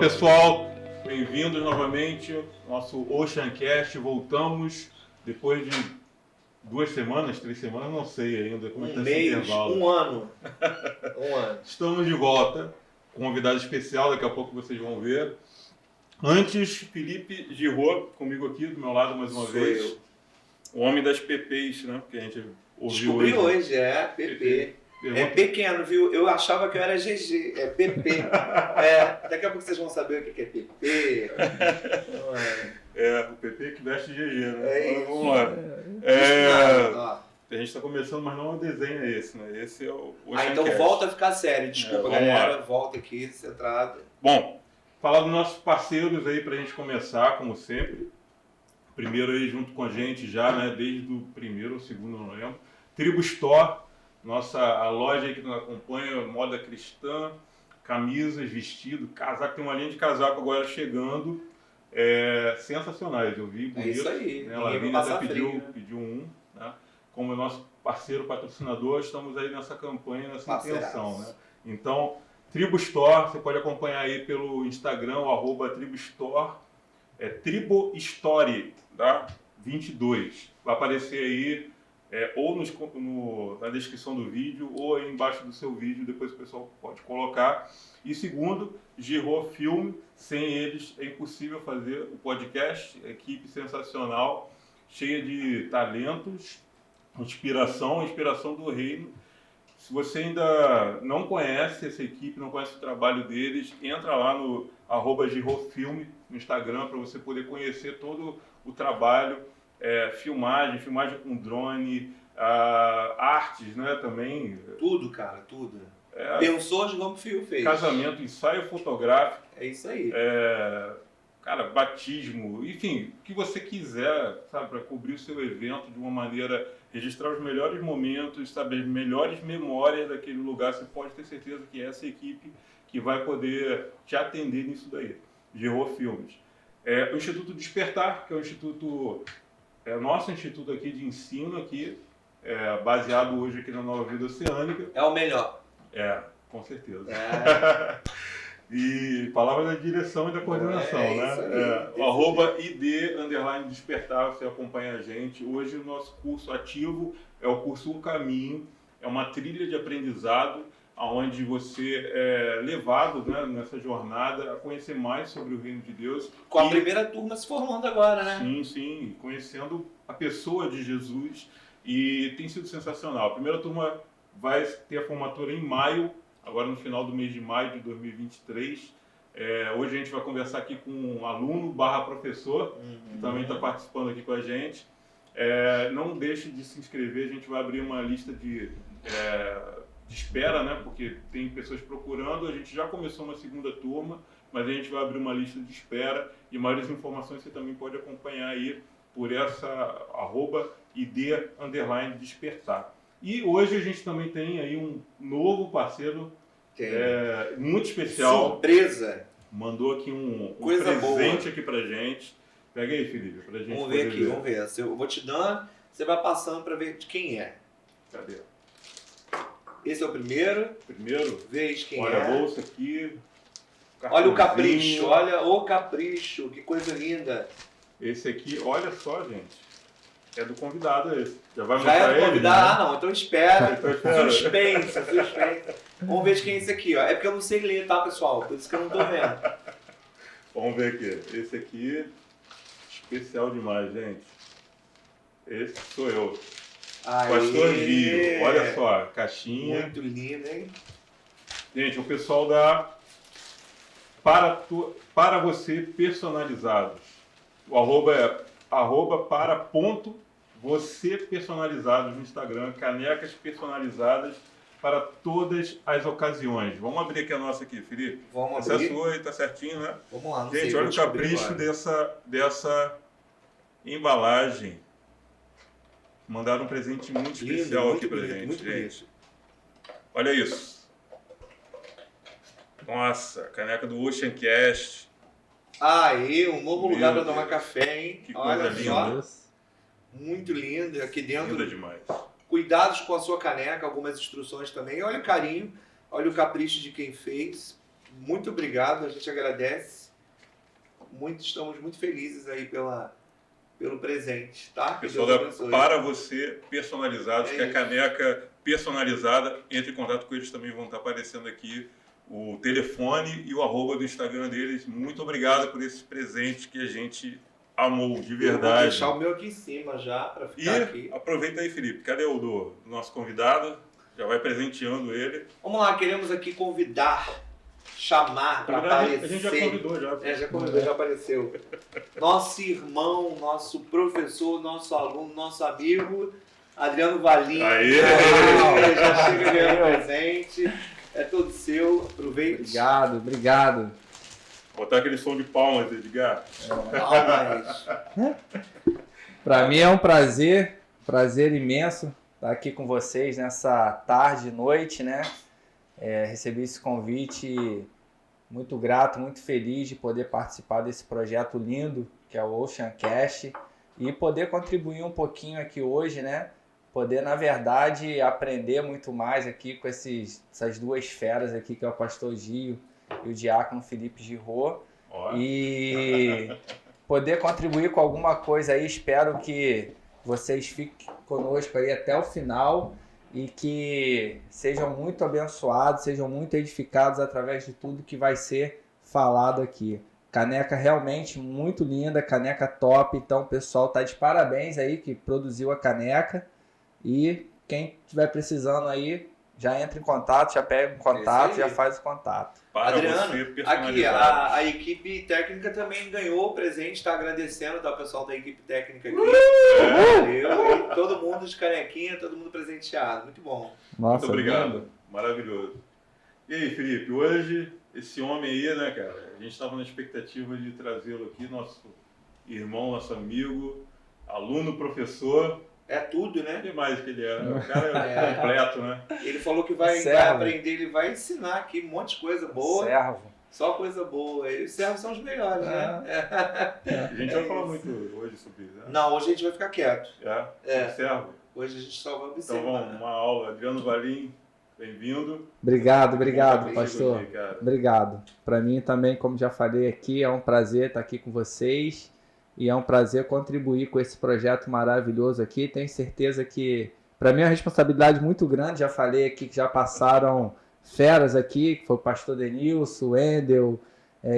pessoal, bem-vindos novamente ao nosso Oceancast. Voltamos depois de 2 semanas, 3 semanas, não sei ainda como é que está esse intervalo. Um ano. Estamos de volta com um convidado especial, daqui a pouco vocês vão ver. Antes, Felipe Girot, comigo aqui do meu lado mais uma vez. Eu. O homem das PPs, né? Que a gente ouviu Descobri hoje, PP. É pequeno, viu? Eu achava que eu era GG, é PP. Daqui a pouco vocês vão saber o que é PP. O PP que veste GG, né? É isso. Vamos lá. A gente está começando, mas não é o desenho é esse, né? Esse é o então volta a ficar sério. Desculpa, galera. Lá. Volta aqui, centrado. Bom, falar dos nossos parceiros aí pra gente começar, como sempre. Primeiro aí junto com a gente já, né? Desde o primeiro ou segundo, não lembro. Tribo Store, a loja aí que nos acompanha, moda cristã, camisas, vestido, casaco. Tem uma linha de casaco agora chegando. Sensacionais, eu vi, bonito. É isso aí. Né? A Lavínia até pediu um, né? Como nosso parceiro patrocinador, estamos aí nessa campanha, nessa intenção, né? Então, Tribo Store, você pode acompanhar aí pelo Instagram, @Tribo Store, Tribo Story, tá? 22. Vai aparecer aí, ou na descrição do vídeo, ou aí embaixo do seu vídeo, depois o pessoal pode colocar. E segundo, Girot Film, sem eles é impossível fazer o podcast, equipe sensacional, cheia de talentos, inspiração do reino. Se você ainda não conhece essa equipe, não conhece o trabalho deles, entra lá no @GirotFilme no Instagram para você poder conhecer todo o trabalho, filmagem com drone, artes, né, também. Tudo, cara, tudo. Pensou, João Fio fez. Casamento, ensaio fotográfico. É isso aí. Cara, batismo, enfim, o que você quiser, sabe, para cobrir o seu evento de uma maneira, registrar os melhores momentos, sabe, as melhores memórias daquele lugar, você pode ter certeza que é essa equipe que vai poder te atender nisso daí, Girot Filmes. O Instituto Despertar, que é o instituto, nosso instituto aqui de ensino, aqui, baseado hoje aqui na Nova Vida Oceânica. É o melhor. Com certeza. E palavra da direção e da coordenação, né? O @ID_Despertar, você acompanha a gente. Hoje o nosso curso ativo é o curso O Caminho, é uma trilha de aprendizado, onde você é levado, né, nessa jornada a conhecer mais sobre o reino de Deus. Com a primeira turma se formando agora, né? Sim, conhecendo a pessoa de Jesus, e tem sido sensacional. A primeira turma vai ter a formatura em maio, agora no final do mês de maio de 2023. Hoje a gente vai conversar aqui com um aluno / professor, que também está participando aqui com a gente. Não deixe de se inscrever, a gente vai abrir uma lista de espera, né? Porque tem pessoas procurando. A gente já começou uma segunda turma, mas a gente vai abrir uma lista de espera, e maiores informações você também pode acompanhar aí por essa @ID_Despertar. E hoje a gente também tem aí um novo parceiro muito especial. Surpresa! Mandou aqui um Coisa presente boa aqui pra gente. Pega aí, Felipe, pra gente Vamos ver aqui, vamos ver. Eu vou te dando, você vai passando pra ver de quem é. Cadê? Esse é o primeiro. Veja quem olha a bolsa aqui. Olha o capricho, olha o capricho, que coisa linda. Esse aqui, olha só, gente. É do convidado esse. Já vai Já mostrar é do convidado? ele, né? Não, então espera. Suspense. Vamos ver de quem é esse aqui, ó. É porque eu não sei ler, tá, pessoal? Por isso que eu não tô vendo. Vamos ver aqui. Esse aqui, especial demais, gente. Esse sou eu. Pastor Gio. Olha só, caixinha. Muito lindo, hein? Gente, o pessoal da Para Você Personalizados. O @para.você_personalizados no Instagram, canecas personalizadas para todas as ocasiões. Vamos abrir aqui a nossa aqui, Felipe. Vamos abrir. Essa é sua e tá certinho, né? Vamos lá. Gente, olha o capricho dessa embalagem. Mandaram um presente muito especial muito aqui pra bonito, gente. Muito bonito. Olha isso. Nossa, caneca do Oceancast. Um novo lugar para tomar café, hein? Que coisa linda. Muito lindo. Aqui dentro. Linda demais. Cuidados com a sua caneca, algumas instruções também. Olha o carinho, olha o capricho de quem fez. muito obrigado, a gente agradece. Estamos muito felizes aí pelo presente, tá? Pessoal Para Você Personalizados, que é a caneca personalizada. Entre em contato com eles, também vão estar aparecendo aqui o telefone e o @ do Instagram deles. Muito obrigado por esse presente que a gente amou, de verdade. Eu vou deixar o meu aqui em cima já, para ficar aqui. Aproveita aí, Felipe. Cadê o do nosso convidado? Já vai presenteando ele. Vamos lá, queremos aqui chamar para aparecer. A gente já convidou, já. Já convidou, já apareceu. Nosso irmão, nosso professor, nosso aluno, nosso amigo, Adriano Valim. Aê! Já chega ganhando presente. É todo seu, aproveite. Obrigado. Botar aquele som de palmas, Edgar. Para mim é um prazer imenso estar aqui com vocês nessa tarde e noite, né? Recebi esse convite muito grato, muito feliz de poder participar desse projeto lindo que é o Ocean Cast e poder contribuir um pouquinho aqui hoje, né? Poder, na verdade, aprender muito mais aqui com essas duas feras aqui, que é o pastor Gio e o diácono Felipe Girô. E poder contribuir com alguma coisa aí. Espero que vocês fiquem conosco aí até o final e que sejam muito abençoados, sejam muito edificados através de tudo que vai ser falado aqui. Caneca realmente muito linda, caneca top. Então o pessoal tá de parabéns aí que produziu a caneca. E quem estiver precisando aí, já entra em contato, já pega um contato, já faz o contato. Adriano, aqui a equipe técnica também ganhou o presente, está agradecendo, tá, o pessoal da equipe técnica aqui. Valeu. Todo mundo de canequinha, todo mundo presenteado. Muito bom. Nossa, muito obrigado. Lindo. Maravilhoso. E aí, Felipe, hoje esse homem aí, né, cara? A gente estava na expectativa de trazê-lo aqui, nosso irmão, nosso amigo, aluno, professor. É tudo, né? O que mais que ele era? O cara é completo, né? Ele falou que vai aprender, ele vai ensinar aqui um monte de coisa boa. Servo. Só coisa boa. E os servos são os melhores, né? A gente vai falar muito hoje sobre isso, né? Não, hoje a gente vai ficar quieto. Servo. Hoje a gente só vai observar. Então vamos, uma aula. Adriano Valim, bem-vindo. Obrigado, pastor. Obrigado. Para mim também, como já falei aqui, é um prazer estar aqui com vocês. E é um prazer contribuir com esse projeto maravilhoso aqui. Tenho certeza que, para mim, é uma responsabilidade muito grande. Já falei aqui que já passaram feras aqui, que foi o pastor Denilson, Wendel,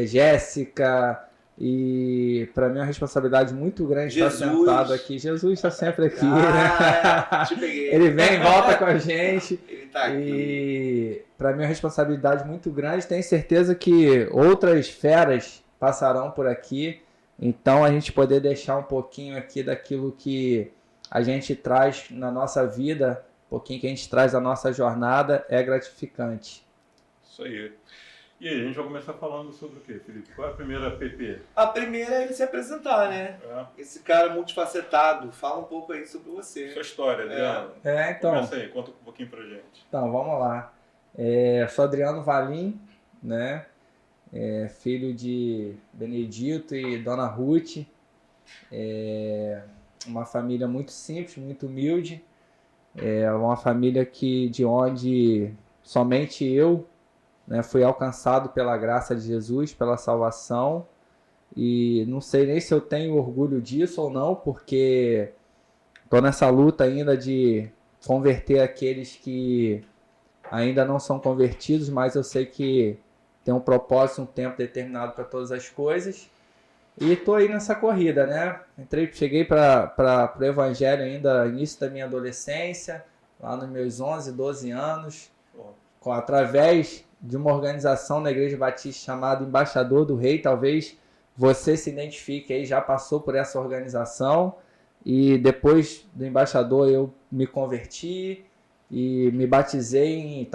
Jéssica. E para mim é uma responsabilidade muito grande estar sentado aqui. Jesus está sempre aqui. Né? Te peguei. Ele vem e volta com a gente. Ele está aqui. E para mim é uma responsabilidade muito grande. Tenho certeza que outras feras passarão por aqui. Então, a gente poder deixar um pouquinho aqui daquilo que a gente traz na nossa vida, um pouquinho que a gente traz da nossa jornada, é gratificante. Isso aí. E aí, a gente vai começar falando sobre o quê, Felipe? Qual é a primeira PP? A primeira é ele se apresentar, né? Esse cara multifacetado. Fala um pouco aí sobre você. Sua história, Adriano. Então. Começa aí, conta um pouquinho pra gente. Então, vamos lá. Sou Adriano Valim, né? Filho de Benedito e Dona Ruth, uma família muito simples, muito humilde, uma família de onde somente eu, né, fui alcançado pela graça de Jesus, pela salvação, e não sei nem se eu tenho orgulho disso ou não, porque estou nessa luta ainda de converter aqueles que ainda não são convertidos, mas eu sei que tem um propósito, um tempo determinado para todas as coisas. E estou aí nessa corrida, né? Cheguei para o Evangelho ainda no início da minha adolescência, lá nos meus 11, 12 anos, através de uma organização na Igreja Batista chamada Embaixador do Rei. Talvez você se identifique aí, já passou por essa organização. E depois do Embaixador eu me converti e me batizei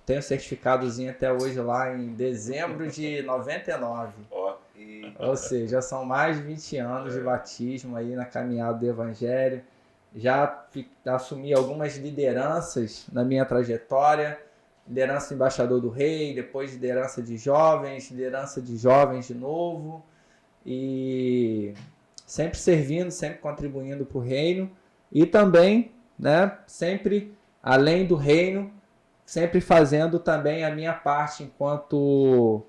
tenho certificadozinho até hoje lá em dezembro de 99. Ou seja, já são mais de 20 anos de batismo aí na caminhada do Evangelho. Já assumi algumas lideranças na minha trajetória. Liderança do Embaixador do Rei, depois liderança de jovens de novo. E sempre servindo, sempre contribuindo para o reino. E também, né, sempre além do reino, sempre fazendo também a minha parte enquanto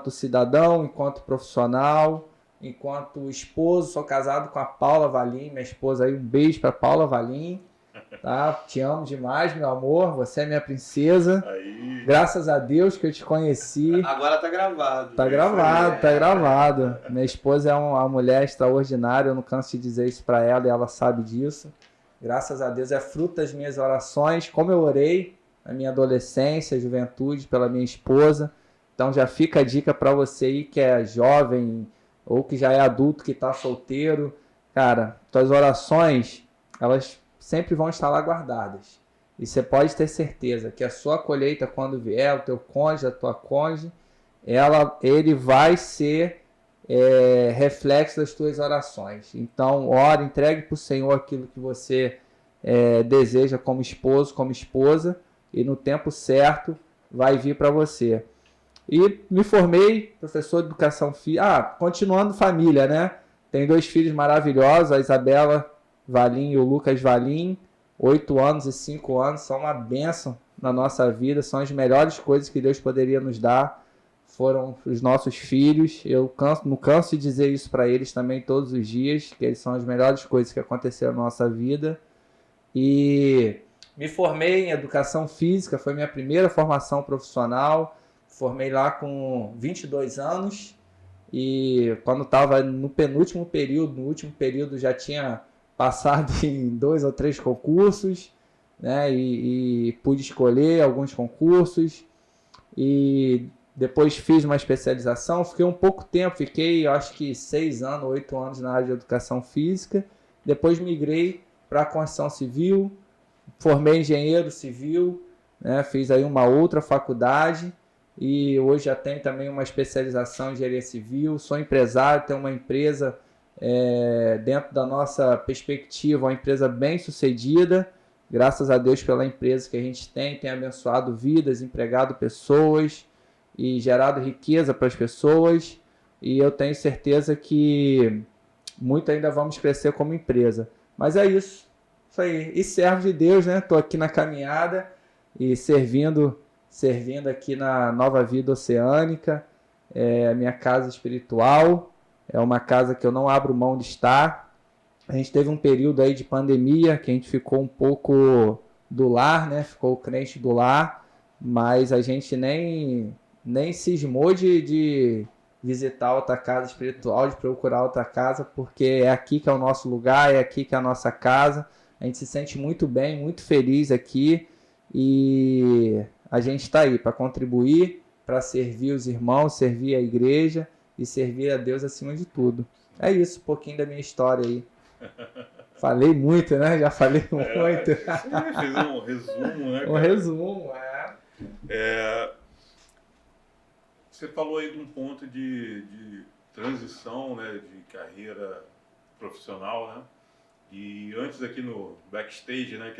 cidadão, enquanto profissional, enquanto esposo. Sou casado com a Paula Valim, minha esposa aí, um beijo para Paula Valim, tá? Te amo demais, meu amor, você é minha princesa. Aí. Graças a Deus que eu te conheci. Agora tá gravado. Tá gravado, tá gravado. Minha esposa é uma mulher extraordinária, eu não canso de dizer isso para ela e ela sabe disso. Graças a Deus é fruto das minhas orações, como eu orei na minha adolescência, juventude, pela minha esposa. Então já fica a dica para você aí que é jovem ou que já é adulto, que está solteiro. Cara, tuas orações, elas sempre vão estar lá guardadas. E você pode ter certeza que a sua colheita, quando vier, o teu cônjuge, a tua cônjuge, ele vai ser reflexo das tuas orações. Então, ore, entregue para o Senhor aquilo que você deseja como esposo, como esposa, e no tempo certo vai vir para você. E me formei professor de educação física. Continuando família, né? Tenho 2 filhos maravilhosos, a Isabela Valim e o Lucas Valim, 8 anos e 5 anos, são uma bênção na nossa vida, são as melhores coisas que Deus poderia nos dar, foram os nossos filhos. Eu não canso de dizer isso para eles também todos os dias, que eles são as melhores coisas que aconteceram na nossa vida. E me formei em educação física, foi minha primeira formação profissional, formei lá com 22 anos e quando estava no penúltimo período, no último período já tinha passado em 2 ou 3 concursos, né, e pude escolher alguns concursos e depois fiz uma especialização, fiquei um pouco tempo, fiquei acho que 6 anos, 8 anos na área de educação física, depois migrei para a construção civil, formei engenheiro civil, né, fiz aí uma outra faculdade e hoje já tenho também uma especialização em engenharia civil, sou empresário, tenho uma empresa dentro da nossa perspectiva, uma empresa bem sucedida, graças a Deus pela empresa que a gente tem abençoado vidas, empregado pessoas e gerado riqueza para as pessoas, e eu tenho certeza que muito ainda vamos crescer como empresa. Mas é isso aí, e servo de Deus, né? Estou aqui na caminhada e servindo aqui na Nova Vida Oceânica, a minha casa espiritual, é uma casa que eu não abro mão de estar. A gente teve um período aí de pandemia que a gente ficou um pouco do lar, né? Ficou crente do lar, mas a gente nem cismou de visitar outra casa espiritual, de procurar outra casa, porque é aqui que é o nosso lugar, é aqui que é a nossa casa. A gente se sente muito bem, muito feliz aqui e a gente está aí para contribuir, para servir os irmãos, servir a igreja e servir a Deus acima de tudo. É isso, um pouquinho da minha história aí. Falei muito, né? Já falei muito. Você fez um resumo, né, cara? Um resumo, Você falou aí de um ponto de transição, né, de carreira profissional, né? E antes aqui no backstage, né,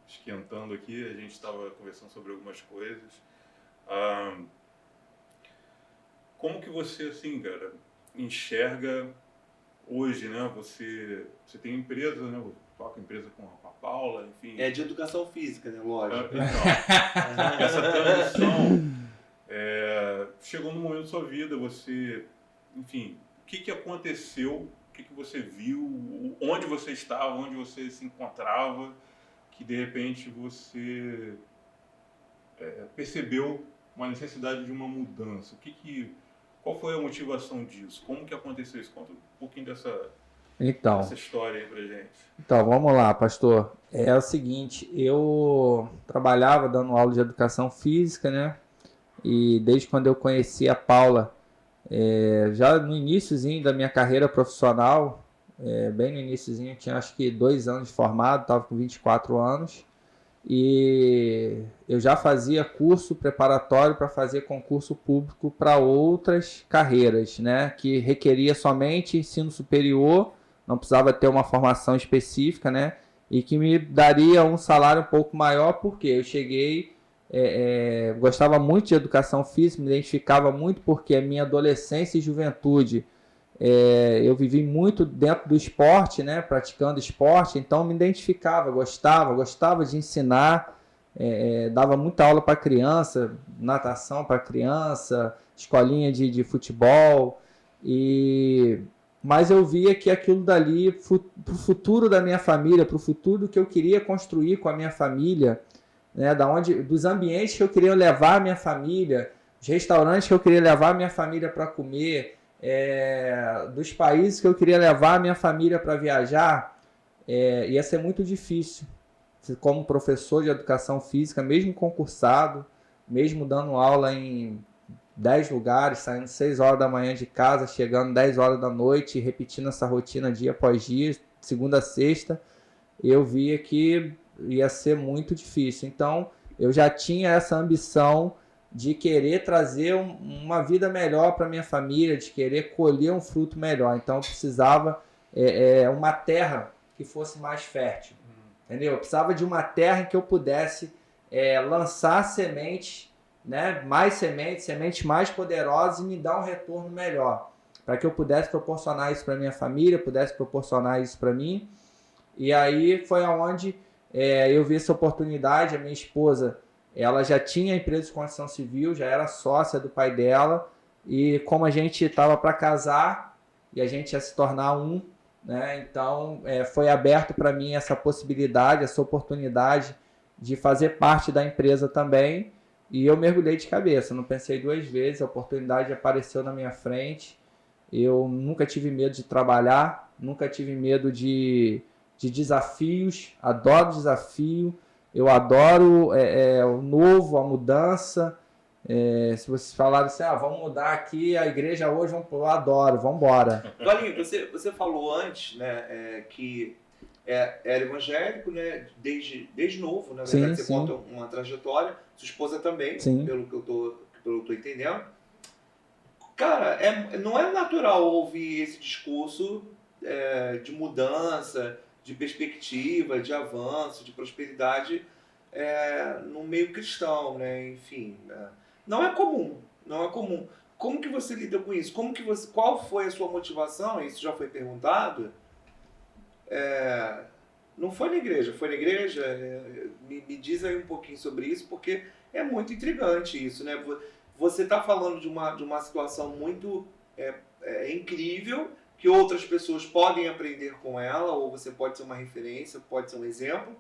esquentando aqui, a gente estava conversando sobre algumas coisas. Como que você, assim, cara, enxerga hoje, né? Você tem empresa, né? Toca empresa com a Paula, enfim. É de educação física, né? Lógico. Então, essa transição chegou num momento da sua vida, você, enfim, o que aconteceu, o que você viu, onde você estava, onde você se encontrava, que de repente você percebeu uma necessidade de uma mudança? Qual foi a motivação disso? Como que aconteceu isso? Conta um pouquinho dessa história aí pra gente. Então, vamos lá, pastor. É o seguinte, eu trabalhava dando aula de educação física, né? E desde quando eu conheci a Paula, já no iniciozinho da minha carreira profissional, bem no iniciozinho, eu tinha acho que 2 anos de formado, estava com 24 anos. E eu já fazia curso preparatório para fazer concurso público para outras carreiras, né, que requeria somente ensino superior, não precisava ter uma formação específica, né, e que me daria um salário um pouco maior, porque eu cheguei, gostava muito de educação física, me identificava muito porque a minha adolescência e juventude eu vivi muito dentro do esporte, né, praticando esporte, então me identificava, gostava de ensinar, dava muita aula para criança, natação para criança, escolinha de futebol, mas eu via que aquilo dali, para o futuro da minha família, para o futuro que eu queria construir com a minha família, né, dos ambientes que eu queria levar a minha família, os restaurantes que eu queria levar a minha família para comer, dos países que eu queria levar a minha família para viajar, ia ser muito difícil. Como professor de educação física, mesmo concursado, mesmo dando aula em 10 lugares, saindo 6 horas da manhã de casa, chegando 10 horas da noite, repetindo essa rotina dia após dia, segunda a sexta, eu via que ia ser muito difícil. Então, eu já tinha essa ambição de querer trazer uma vida melhor para minha família, de querer colher um fruto melhor. Então, eu precisava uma terra que fosse mais fértil. Entendeu? Eu precisava de uma terra em que eu pudesse lançar sementes, né? Mais sementes mais poderosas e me dar um retorno melhor, para que eu pudesse proporcionar isso para minha família, pudesse proporcionar isso para mim. E aí foi aonde eu vi essa oportunidade. A minha esposa, ela já tinha empresa de construção civil, já era sócia do pai dela, e como a gente estava para casar e a gente ia se tornar né? Então foi aberto para mim essa possibilidade, essa oportunidade de fazer parte da empresa também, e eu mergulhei de cabeça, não pensei duas vezes, a oportunidade apareceu na minha frente. Eu nunca tive medo de trabalhar, nunca tive medo de desafios, adoro desafio, eu adoro o novo, a mudança. Se vocês falarem assim, vamos mudar aqui a igreja hoje, eu adoro, vamos embora. Valinho, você falou antes, né, que era evangélico, né, desde novo, na verdade. Você conta uma trajetória, sua esposa também, pelo que eu tô entendendo. Cara, não é natural ouvir esse discurso de mudança, de perspectiva, de avanço, de prosperidade no meio cristão, né? Enfim, não é comum. Como que você lida com isso? Qual foi a sua motivação? Isso já foi perguntado. Não foi na igreja, foi na igreja? Me diz aí um pouquinho sobre isso, porque é muito intrigante isso, né? Você está falando de uma situação muito incrível, que outras pessoas podem aprender com ela, ou você pode ser uma referência, pode ser um exemplo,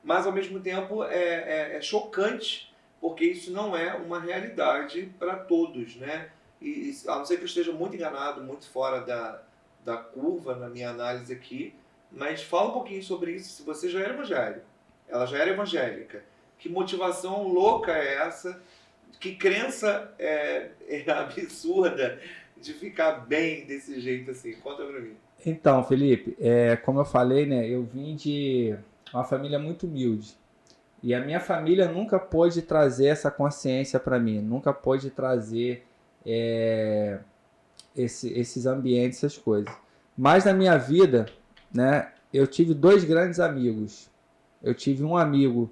mas ao mesmo tempo é chocante, porque isso não é uma realidade para todos, né? E a não ser que eu esteja muito enganado, muito fora da curva na minha análise aqui, mas fala um pouquinho sobre isso. Se você já era evangélico, ela já era evangélica, que motivação louca é essa? Que crença absurda de ficar bem desse jeito assim? Conta pra mim. Então, Felipe, como eu falei, né, eu vim de uma família muito humilde. E a minha família nunca pôde trazer essa consciência para mim, nunca pôde trazer esses ambientes, essas coisas. Mas na minha vida, né, eu tive dois grandes amigos. Eu tive um amigo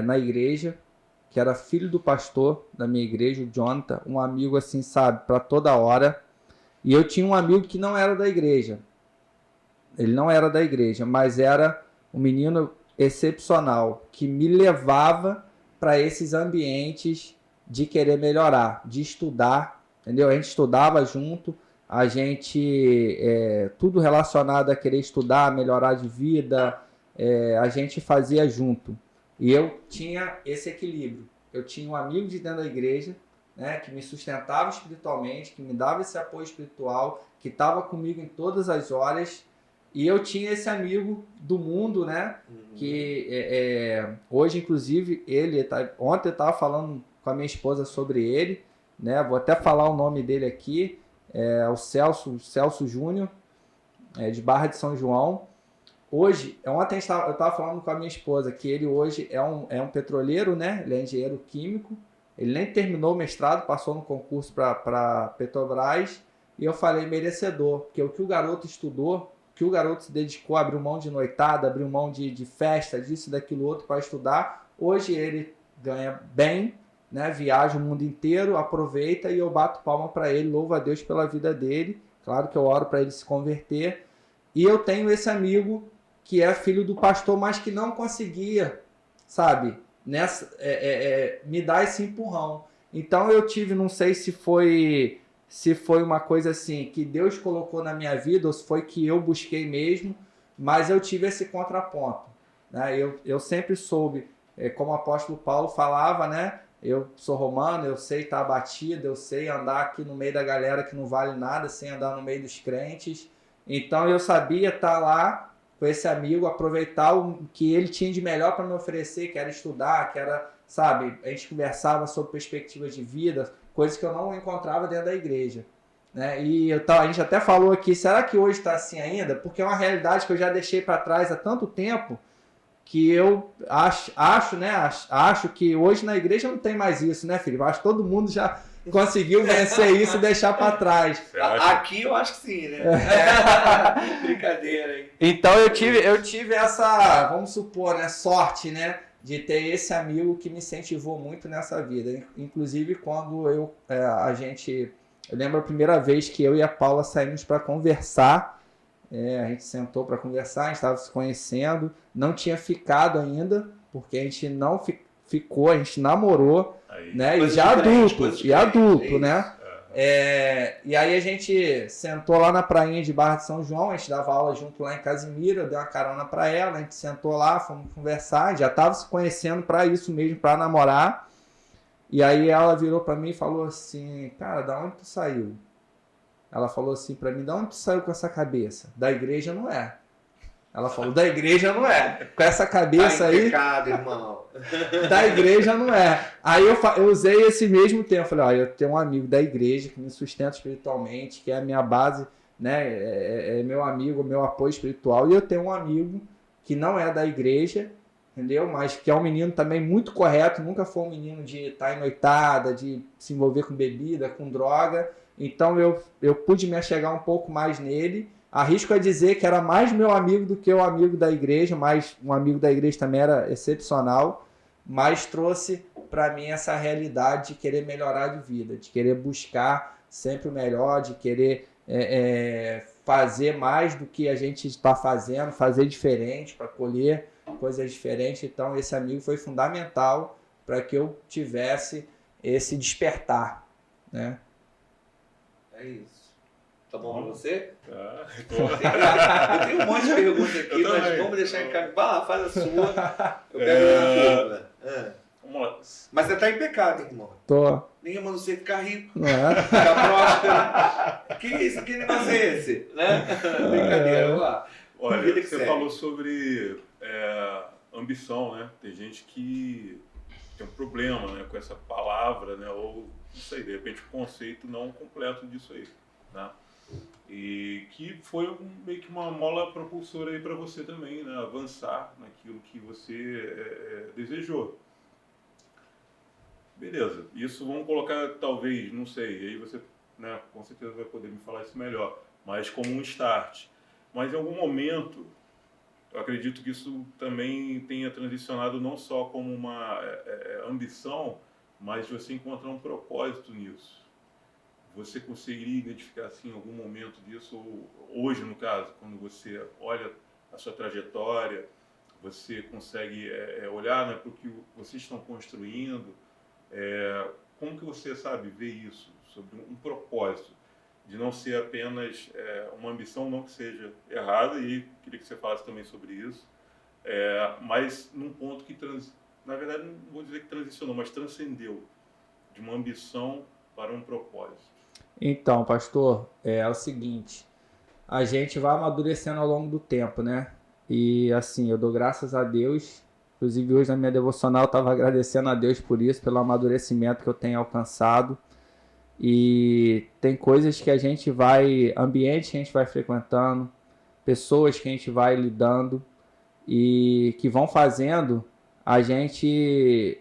na igreja, que era filho do pastor da minha igreja, o Jonathan, um amigo assim, sabe, para toda hora. E eu tinha um amigo que não era da igreja. Ele não era da igreja, mas era um menino excepcional, que me levava para esses ambientes de querer melhorar, de estudar, entendeu? A gente estudava junto, a gente, tudo relacionado a querer estudar, melhorar de vida, a gente fazia junto. E eu tinha esse equilíbrio. Eu tinha um amigo de dentro da igreja, né, que me sustentava espiritualmente, que me dava esse apoio espiritual, que estava comigo em todas as horas. E eu tinha esse amigo do mundo, né, que hoje, inclusive, ontem eu estava falando com a minha esposa sobre ele, né, vou até falar o nome dele aqui, o Celso Júnior, de Barra de São João. Hoje, ontem eu estava falando com a minha esposa que ele hoje é um petroleiro, né? Ele é engenheiro químico. Ele nem terminou o mestrado, passou no concurso para Petrobras. E eu falei merecedor, porque o que o garoto estudou, o que o garoto se dedicou, abriu mão de noitada, abriu mão de festa, disso, daquilo, outro para estudar. Hoje ele ganha bem, né? Viaja o mundo inteiro, aproveita, e eu bato palma para ele, louvo a Deus pela vida dele. Claro que eu oro para ele se converter. E eu tenho esse amigo que é filho do pastor, mas que não conseguia, sabe, me dar esse empurrão. Então eu tive, não sei se foi uma coisa assim que Deus colocou na minha vida ou se foi que eu busquei mesmo, mas eu tive esse contraponto, né? Eu sempre soube, como o apóstolo Paulo falava, né? Eu sou romano, eu sei estar abatido, eu sei andar aqui no meio da galera que não vale nada, sem andar no meio dos crentes. Então eu sabia estar lá com esse amigo, aproveitar o que ele tinha de melhor para me oferecer, que era estudar, que era, sabe, a gente conversava sobre perspectivas de vida, coisas que eu não encontrava dentro da igreja, né? E a gente até falou aqui, será que hoje está assim ainda? Porque é uma realidade que eu já deixei para trás há tanto tempo que eu acho que hoje na igreja não tem mais isso, né, Felipe? Acho que todo mundo já conseguiu vencer isso e deixar para trás. Aqui eu acho que sim, né? Brincadeira, hein? Então eu tive essa, vamos supor, né, sorte, né, de ter esse amigo que me incentivou muito nessa vida. Inclusive quando eu lembro a primeira vez que eu e a Paula saímos para conversar. A gente sentou para conversar, a gente estava se conhecendo, não tinha ficado ainda, porque a gente não ficou, a gente namorou, né? E já adulto, né? E aí a gente sentou lá na prainha de Barra de São João, a gente dava aula junto lá em Casimiro, eu dei uma carona para ela, a gente sentou lá, fomos conversar, já estava se conhecendo para isso mesmo, para namorar. E aí ela virou para mim e falou assim, cara, da onde tu saiu? Ela falou assim pra mim, de onde tu saiu com essa cabeça? Da igreja não é. Ela falou, da igreja não é. Com essa cabeça aí... Pecado, irmão. Da igreja não é. Aí eu usei esse mesmo tempo. Falei, ó, eu tenho um amigo da igreja que me sustenta espiritualmente, que é a minha base, né? É meu amigo, meu apoio espiritual. E eu tenho um amigo que não é da igreja, entendeu? Mas que é um menino também muito correto. Nunca foi um menino de estar em noitada, de se envolver com bebida, com droga. Então eu pude me achegar um pouco mais nele. Arrisco a dizer que era mais meu amigo do que o amigo da igreja, mas um amigo da igreja também era excepcional, mas trouxe para mim essa realidade de querer melhorar de vida, de querer buscar sempre o melhor, de querer fazer mais do que a gente está fazendo, fazer diferente, para colher coisas diferentes. Então esse amigo foi fundamental para que eu tivesse esse despertar, né? É isso. Tá bom pra você? Tá. Eu tenho um monte de perguntas aqui, mas vamos deixar em casa. Vai lá, faz a sua. Eu pego a pergunta. Vamos lá. Mas você tá em pecado, hein, irmão? Tô. Ninguém manda você ficar rico, Não é? ficar próspero. Que isso? Que negócio é esse? Né? Brincadeira, vamos lá. Olha, Vida que você segue. falou sobre ambição, né? Tem gente que tem um problema, né, com essa palavra, né? Ou, não sei, de repente o conceito não completo disso aí, né? E que foi meio que uma mola propulsora aí para você também, né? Avançar naquilo que você desejou. Beleza, isso vamos colocar talvez, não sei, aí você, né, com certeza vai poder me falar isso melhor, mas como um start. Mas em algum momento, eu acredito que isso também tenha transicionado não só como uma ambição, mas você encontrar um propósito nisso. Você conseguiria identificar assim em algum momento disso, ou hoje no caso, quando você olha a sua trajetória, você consegue olhar, né, para o que vocês estão construindo, como que você sabe ver isso, sobre um propósito, de não ser apenas uma ambição, não que seja errada, e queria que você falasse também sobre isso, mas num ponto que, na verdade, não vou dizer que transicionou, mas transcendeu de uma ambição para um propósito. Então, pastor, é o seguinte, a gente vai amadurecendo ao longo do tempo, né? E assim, eu dou graças a Deus, inclusive hoje na minha devocional eu estava agradecendo a Deus por isso, pelo amadurecimento que eu tenho alcançado. E tem coisas que a gente vai, ambientes que a gente vai frequentando, pessoas que a gente vai lidando e que vão fazendo a gente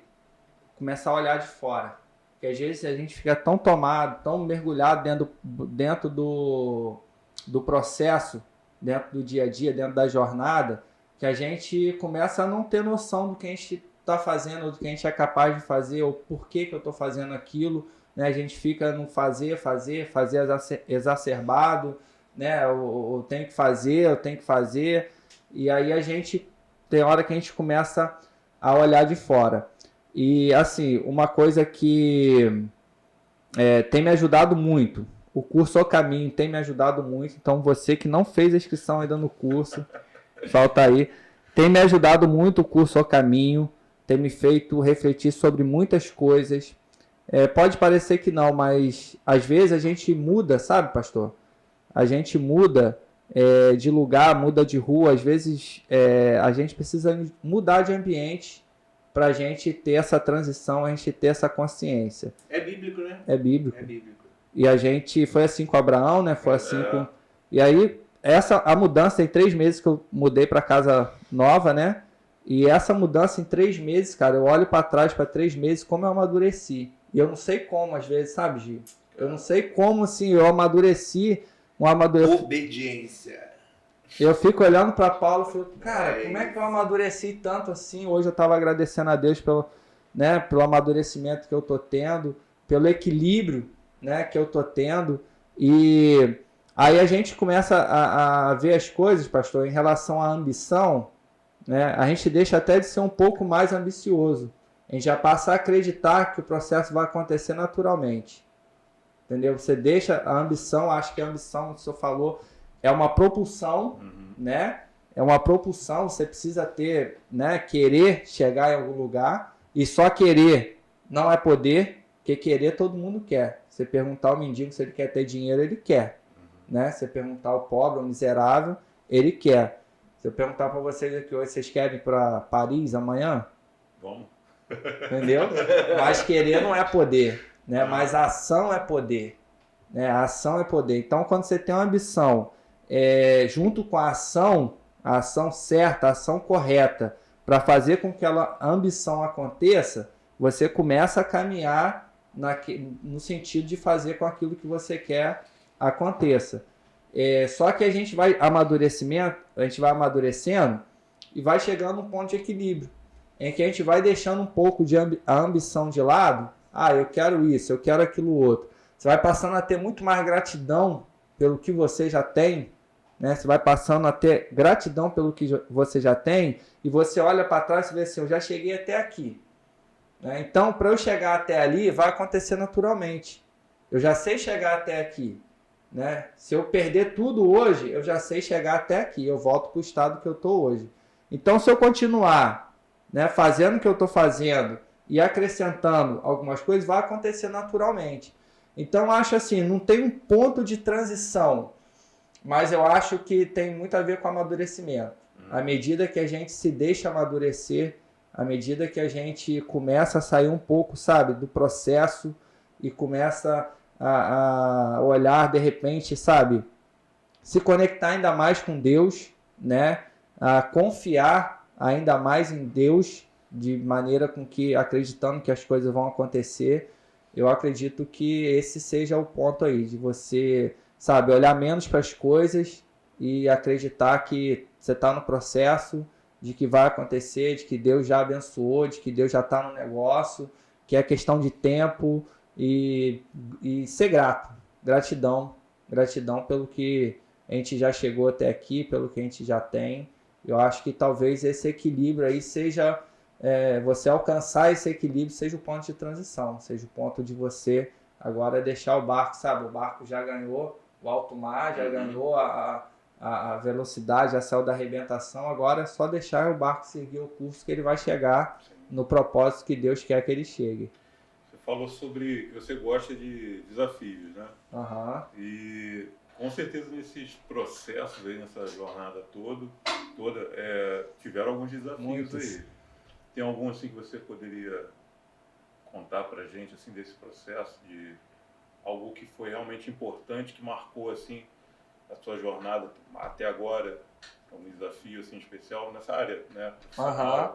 começar a olhar de fora. Porque às vezes a gente fica tão tomado, tão mergulhado dentro do processo, dentro do dia a dia, dentro da jornada, que a gente começa a não ter noção do que a gente está fazendo, do que a gente é capaz de fazer, ou por que eu estou fazendo aquilo, né? A gente fica no fazer exacerbado, né? Eu tenho que fazer, e aí a gente tem hora que a gente começa a olhar de fora. E, assim, uma coisa que tem me ajudado muito, o curso O Caminho tem me ajudado muito, então você que não fez a inscrição ainda no curso, falta aí, tem me ajudado muito o curso O Caminho, tem me feito refletir sobre muitas coisas. Pode parecer que não, mas às vezes a gente muda, sabe, pastor? A gente muda de lugar, muda de rua, às vezes a gente precisa mudar de ambiente para a gente ter essa transição, a gente ter essa consciência. É bíblico, né? É bíblico. É bíblico. E a gente foi assim com Abraão, né? Foi assim com... E aí, a mudança, tem 3 meses que eu mudei para casa nova, né? E essa mudança em 3 meses, cara, eu olho para trás, para 3 meses, como eu amadureci. E eu não sei como, às vezes, sabe, Gil? Eu não sei como, assim, eu amadureci. Obediência. Eu fico olhando para Paulo e falo, cara, como é que eu amadureci tanto assim? Hoje eu estava agradecendo a Deus pelo amadurecimento que eu tô tendo, pelo equilíbrio, né, que eu tô tendo. E aí a gente começa a ver as coisas, pastor, em relação à ambição, né? A gente deixa até de ser um pouco mais ambicioso. A gente já passa a acreditar que o processo vai acontecer naturalmente. Entendeu? Você deixa a ambição, acho que a ambição, que o senhor falou, é uma propulsão, né? É uma propulsão, você precisa ter, né? Querer chegar em algum lugar. E só querer não é poder, porque querer todo mundo quer. Você perguntar ao mendigo se ele quer ter dinheiro, ele quer. Né? Você perguntar ao pobre, ao miserável, ele quer. Se eu perguntar para vocês aqui hoje, vocês querem ir para Paris amanhã? Vamos. Entendeu? Mas querer não é poder, né? Mas a ação é poder. Né? A ação é poder. Então, quando você tem uma ambição junto com a ação certa, a ação correta, para fazer com que a ambição aconteça, você começa a caminhar no sentido de fazer com aquilo que você quer aconteça. Só que a gente vai amadurecendo e vai chegando a um ponto de equilíbrio, em que a gente vai deixando um pouco a ambição de lado. Eu quero isso, eu quero aquilo outro. Você vai passando a ter muito mais gratidão pelo que você já tem, né? Você vai passando a ter gratidão pelo que você já tem, e você olha para trás e vê assim, eu já cheguei até aqui. Né? Então, para eu chegar até ali, vai acontecer naturalmente. Eu já sei chegar até aqui. Né? Se eu perder tudo hoje, eu já sei chegar até aqui. Eu volto para o estado que eu estou hoje. Então, se eu continuar, né, fazendo o que eu estou fazendo e acrescentando algumas coisas, vai acontecer naturalmente. Então, acho assim, não tem um ponto de transição, mas eu acho que tem muito a ver com amadurecimento. À medida que a gente se deixa amadurecer, à medida que a gente começa a sair um pouco, sabe, do processo e começa a olhar, de repente, sabe, se conectar ainda mais com Deus, né, a confiar ainda mais em Deus, de maneira com que, acreditando que as coisas vão acontecer. Eu acredito que esse seja o ponto aí, de você, sabe, olhar menos para as coisas e acreditar que você está no processo, de que vai acontecer, de que Deus já abençoou, de que Deus já está no negócio, que é questão de tempo, e ser grato. Gratidão pelo que a gente já chegou até aqui, pelo que a gente já tem. Eu acho que talvez esse equilíbrio aí seja... você alcançar esse equilíbrio seja o ponto de transição, seja o ponto de você agora deixar o barco, sabe? O barco já ganhou o alto mar, já ganhou a velocidade, já saiu da arrebentação, agora é só deixar o barco seguir o curso que ele vai chegar no propósito que Deus quer que ele chegue. Você falou sobre que você gosta de desafios, né? Uhum. E com certeza nesses processos aí, nessa jornada toda tiveram alguns desafios. Muitos. Aí. Tem algum assim que você poderia contar pra gente assim desse processo, de algo que foi realmente importante, que marcou assim a sua jornada até agora, algum desafio assim especial nessa área, né? Uhum.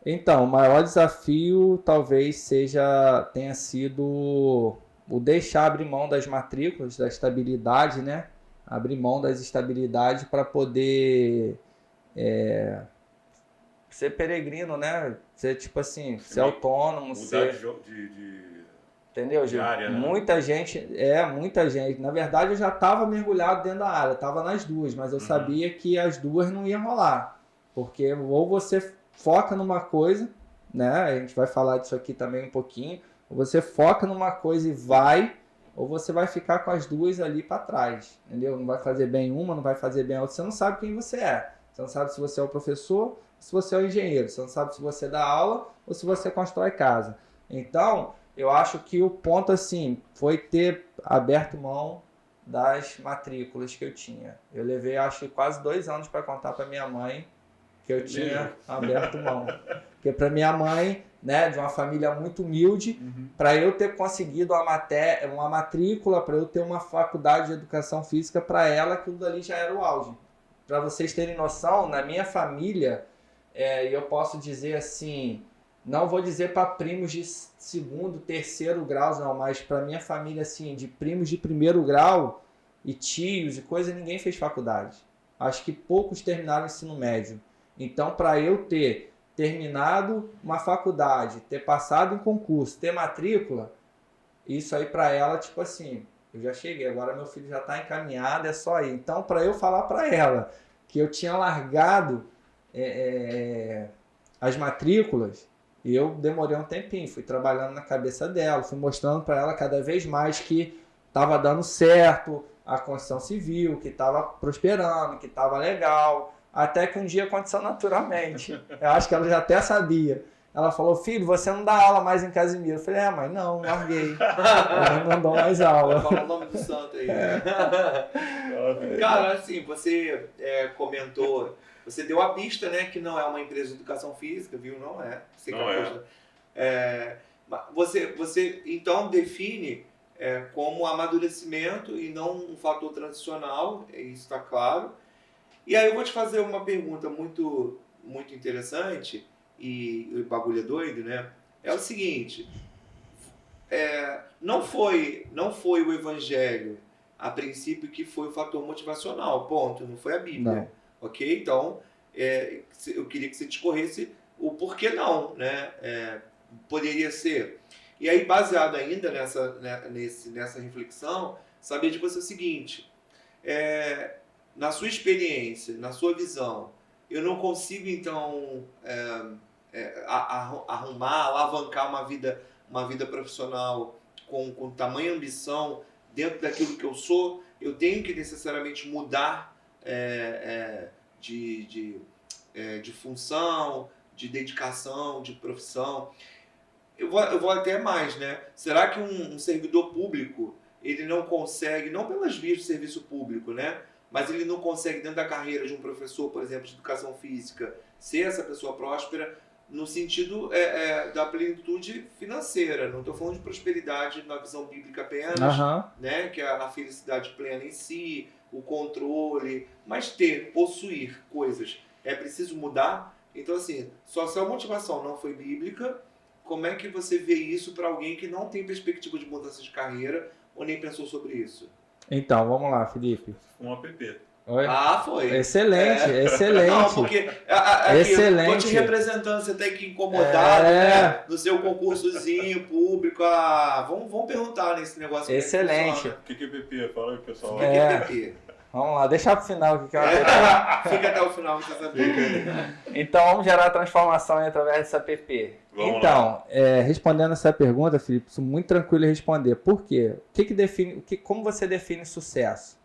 Então, o maior desafio talvez tenha sido o deixar abrir mão das matrículas, da estabilidade, né? Abrir mão das estabilidades para poder ser peregrino, né? Ser tipo assim, ser autônomo, ser... Entendeu, Gil? Área, né? Muita gente. Na verdade, eu já estava mergulhado dentro da área, estava nas duas, mas eu sabia que as duas não iam rolar. Porque ou você foca numa coisa, né? A gente vai falar disso aqui também um pouquinho. Ou você foca numa coisa e vai, ou você vai ficar com as duas ali para trás, entendeu? Não vai fazer bem uma, não vai fazer bem a outra. Você não sabe quem você é. Você não sabe se você é o professor, se você é o engenheiro. Você não sabe se você dá aula ou se você constrói casa. Então, eu acho que o ponto, assim, foi ter aberto mão das matrículas que eu tinha. Eu levei, acho que quase 2 anos para contar para minha mãe que eu tinha aberto mão. Porque para minha mãe, né, de uma família muito humilde, para eu ter conseguido uma matrícula, para eu ter uma faculdade de educação física, para ela aquilo dali já era o auge. Para vocês terem noção, na minha família, eu posso dizer assim, não vou dizer para primos de 2º, 3º grau, não, mas para minha família, assim, de primos de 1º grau e tios e coisa, ninguém fez faculdade. Acho que poucos terminaram o ensino médio. Então, para eu ter terminado uma faculdade, ter passado em concurso, ter matrícula, isso aí para ela, tipo assim, eu já cheguei, agora meu filho já está encaminhado, é só ir. Então, para eu falar para ela que eu tinha largado as matrículas, eu demorei um tempinho, fui trabalhando na cabeça dela, fui mostrando para ela cada vez mais que estava dando certo a construção civil, que estava prosperando, que estava legal, até que um dia aconteceu naturalmente. Eu acho que ela já até sabia. Ela falou, filho, você não dá aula mais em Casimiro. Eu falei, mãe, não, larguei. Eu não dou mais aula. Fala o nome do santo aí. Cara, assim, você comentou, você deu a pista, né, que não é uma empresa de educação física, viu? Não é. Você não você então define como amadurecimento e não um fator transicional, isso está claro. E aí eu vou te fazer uma pergunta muito, muito interessante, e o bagulho é doido, né? É o seguinte, não foi o evangelho, a princípio, que foi o fator motivacional, ponto, não foi a Bíblia, não. Ok? Então, eu queria que você discorresse o porquê não, né? Poderia ser. E aí, baseado ainda nessa reflexão, saber de você o seguinte, na sua experiência, na sua visão, eu não consigo, então, arrumar, alavancar uma vida profissional com tamanha ambição dentro daquilo que eu sou. Eu tenho que necessariamente mudar de função, de dedicação, de profissão. Eu vou até mais, né? Será que um servidor público, ele não consegue, não pelas vias do serviço público, né? Mas ele não consegue, dentro da carreira de um professor, por exemplo, de educação física, ser essa pessoa próspera no sentido da plenitude financeira. Não estou falando de prosperidade na visão bíblica apenas, né? Que é a felicidade plena em si, o controle, mas possuir coisas. É preciso mudar. Então, assim, só se a motivação não foi bíblica, como é que você vê isso para alguém que não tem perspectiva de mudança de carreira ou nem pensou sobre isso? Então, vamos lá, Felipe. Um app. Oi? Foi. Excelente, excelente. Não, porque excelente. Eu tô te representando, você tem que incomodar, né? No seu concursozinho público. Vamos perguntar nesse negócio. Excelente. O que é PP? Fala aí, pessoal. O que é PP? Vamos lá, deixa pro final o que é uma PP. Fica até o final pra você saber. Então, vamos gerar transformação através dessa PP. Então, respondendo essa pergunta, Felipe, isso é muito tranquilo responder. Por quê? Como você define sucesso?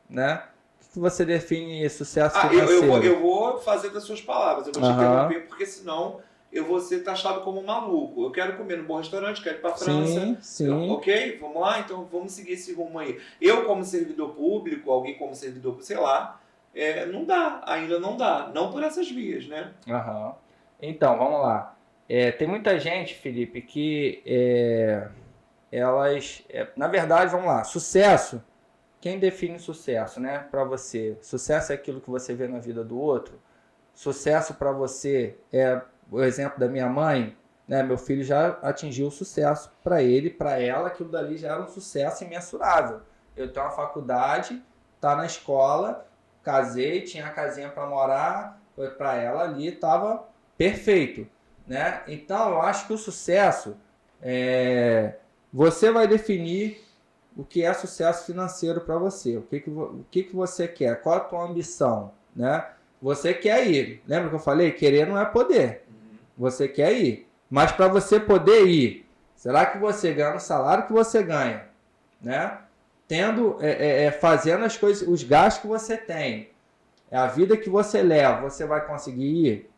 Né? O que você define sucesso financeiro? Eu vou fazer das suas palavras. Eu vou te interromper, porque senão eu vou ser taxado como maluco. Eu quero comer num bom restaurante, quero ir pra França. Sim. Ok? Vamos lá? Então vamos seguir esse rumo aí. Eu, como servidor público, alguém como servidor, sei lá, não dá. Ainda não dá. Não por essas vias, né? Então, vamos lá. Tem muita gente, Felipe, que na verdade, vamos lá, sucesso. Quem define sucesso, né, para você? Sucesso é aquilo que você vê na vida do outro. Sucesso para você é o exemplo da minha mãe, né? Meu filho já atingiu o sucesso para ele, para ela, aquilo dali já era um sucesso imensurável. Eu tenho uma faculdade, tá na escola, casei, tinha a casinha para morar, foi para ela ali, estava perfeito, né? Então eu acho que o sucesso você vai definir o que é sucesso financeiro para você, o que você quer, qual a tua ambição, né? Você quer ir, lembra que eu falei? Querer não é poder, você quer ir, Mas para você poder ir, será que você ganha o salário que você ganha, né? Fazendo as coisas, os gastos que você tem, a vida que você leva, você vai conseguir ir?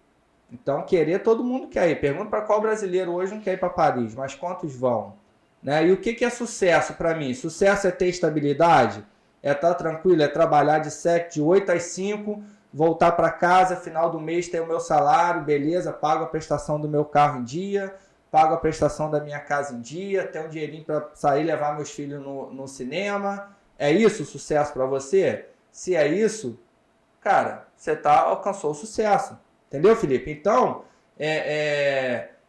Então, todo mundo quer ir. Pergunta para qual brasileiro hoje não quer ir para Paris, mas quantos vão? Né? E o que é sucesso para mim? Sucesso é ter estabilidade, é estar tranquilo, é trabalhar de 8 às 5, voltar para casa, final do mês ter o meu salário, beleza, pago a prestação do meu carro em dia, pago a prestação da minha casa em dia, tenho um dinheirinho para sair e levar meus filhos no cinema. É isso o sucesso para você? Se é isso, cara, você alcançou o sucesso. Entendeu, Felipe? Então,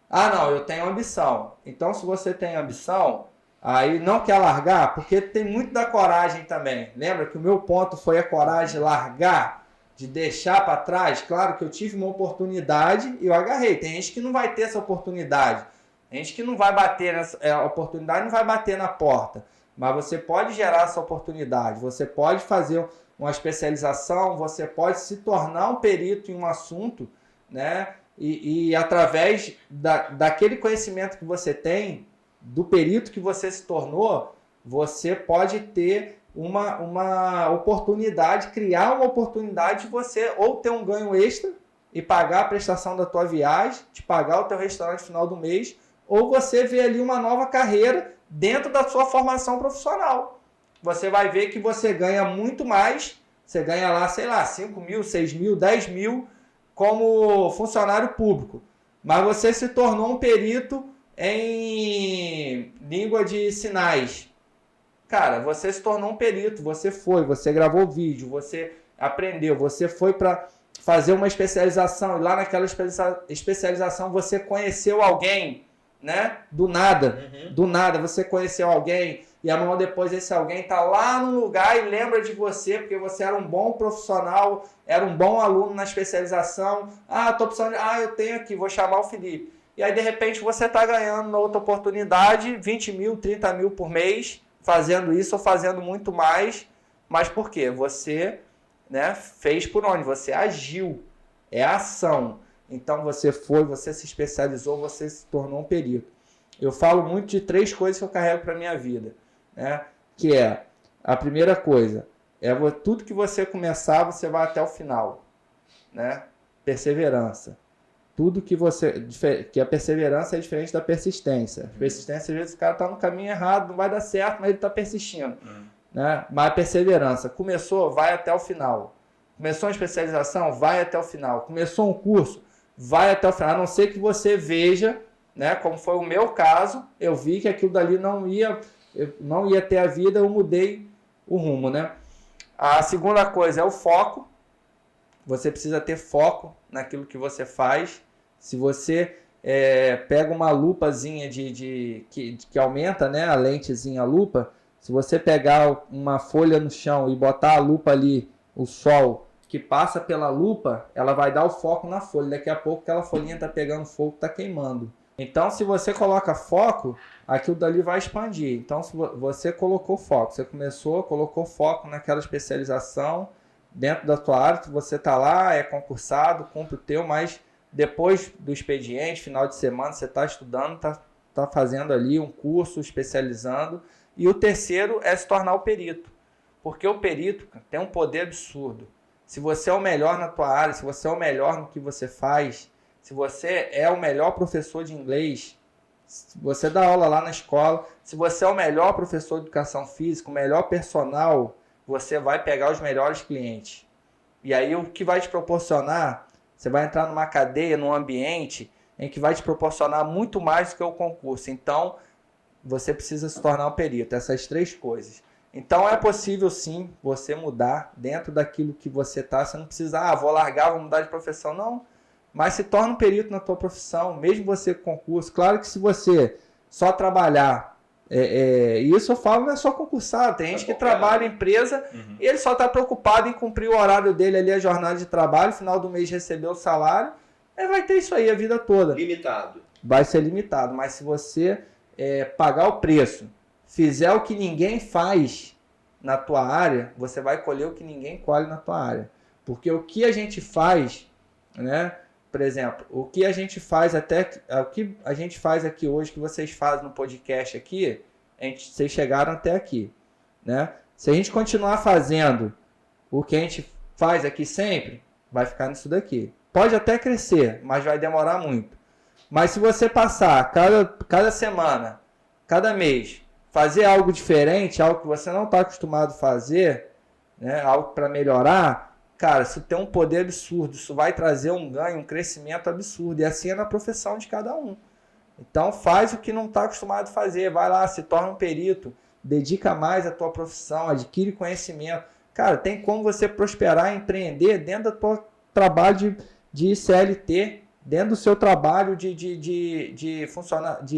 não, eu tenho ambição. Então, se você tem ambição, aí não quer largar, porque tem muito da coragem também. Lembra que o meu ponto foi a coragem de largar, de deixar para trás? Claro que eu tive uma oportunidade e eu agarrei. Tem gente que não vai ter essa oportunidade. Tem gente que não vai bater a oportunidade, não vai bater na porta. Mas você pode gerar essa oportunidade. Você pode fazer uma especialização, você pode se tornar um perito em um assunto, né? E através daquele conhecimento que você tem, do perito que você se tornou, você pode ter uma oportunidade, criar uma oportunidade de você ou ter um ganho extra e pagar a prestação da tua viagem, te pagar o teu restaurante no final do mês, ou você ver ali uma nova carreira dentro da sua formação profissional. Você vai ver que você ganha muito mais, você ganha lá, sei lá, 5 mil, 6 mil, 10 mil como funcionário público. Mas você se tornou um perito em língua de sinais. Cara, você se tornou um perito, você gravou vídeo, você aprendeu, você foi para fazer uma especialização e lá naquela especialização você conheceu alguém, né? Do nada você conheceu alguém e amanhã depois esse alguém está lá no lugar e lembra de você porque você era um bom profissional, era um bom aluno na especialização. Tô precisando, eu tenho aqui, vou chamar o Felipe. E aí de repente você está ganhando na outra oportunidade 20 mil, 30 mil por mês, fazendo isso ou fazendo muito mais. Mas por quê? Você, né, fez por onde? Você agiu. É a ação. Então você se especializou, você se tornou um perito. Eu falo muito de 3 coisas que eu carrego para a minha vida, né? Que é, a primeira coisa, tudo que você começar, você vai até o final, né? Perseverança. Tudo que a perseverança é diferente da persistência. A persistência, às vezes, o cara está no caminho errado, não vai dar certo, mas ele está persistindo. Né? Mas a perseverança, começou, vai até o final. Começou uma especialização, vai até o final. Começou um curso, vai até o final. A não ser que você veja, né, como foi o meu caso, eu vi que aquilo dali não ia ter a vida, eu mudei o rumo, né? A segunda coisa é o foco. Você precisa ter foco naquilo que você faz. Se você pega uma lupazinha que aumenta, né, a lentezinha, a lupa, se você pegar uma folha no chão e botar a lupa ali, o sol que passa pela lupa, ela vai dar o foco na folha. Daqui a pouco aquela folhinha está pegando fogo, está queimando. Então, se você coloca foco, aquilo dali vai expandir. Então, se você colocou foco, você colocou foco naquela especialização dentro da tua área, você está lá, é concursado, cumpre o teu, mas depois do expediente, final de semana, você está estudando, está fazendo ali um curso, especializando. E o terceiro é se tornar o perito. Porque o perito tem um poder absurdo. Se você é o melhor na tua área, se você é o melhor no que você faz, se você é o melhor professor de inglês, se você dá aula lá na escola, se você é o melhor professor de educação física, o melhor personal, você vai pegar os melhores clientes. E aí o que vai te proporcionar, você vai entrar numa cadeia, num ambiente em que vai te proporcionar muito mais do que o concurso. Então, você precisa se tornar um perito, essas 3 coisas. Então é possível sim você mudar dentro daquilo que você está. Você não precisa, vou largar, vou mudar de profissão. Não, mas se torna um perito na tua profissão, mesmo você com concurso. Claro que se você só trabalhar, isso eu falo, não é só concursado. Tem gente que trabalha em empresa e ele só está preocupado em cumprir o horário dele ali, a jornada de trabalho, final do mês receber o salário. Vai ter isso aí a vida toda. Limitado. Vai ser limitado, mas se você pagar o preço, fizer o que ninguém faz na tua área, você vai colher o que ninguém colhe na tua área. Porque o que a gente faz, né, por exemplo, o que a gente faz aqui hoje, que vocês fazem no podcast aqui, vocês chegaram até aqui, né? Se a gente continuar fazendo o que a gente faz aqui sempre, vai ficar nisso daqui. Pode até crescer, mas vai demorar muito. Mas se você passar cada semana, cada mês, fazer algo diferente, algo que você não está acostumado a fazer, né, algo para melhorar, cara, isso tem um poder absurdo, isso vai trazer um ganho, um crescimento absurdo. E assim é na profissão de cada um. Então faz o que não está acostumado a fazer, vai lá, se torna um perito, dedica mais à tua profissão, adquire conhecimento. Cara, tem como você prosperar e empreender dentro do teu trabalho de CLT, dentro do seu trabalho de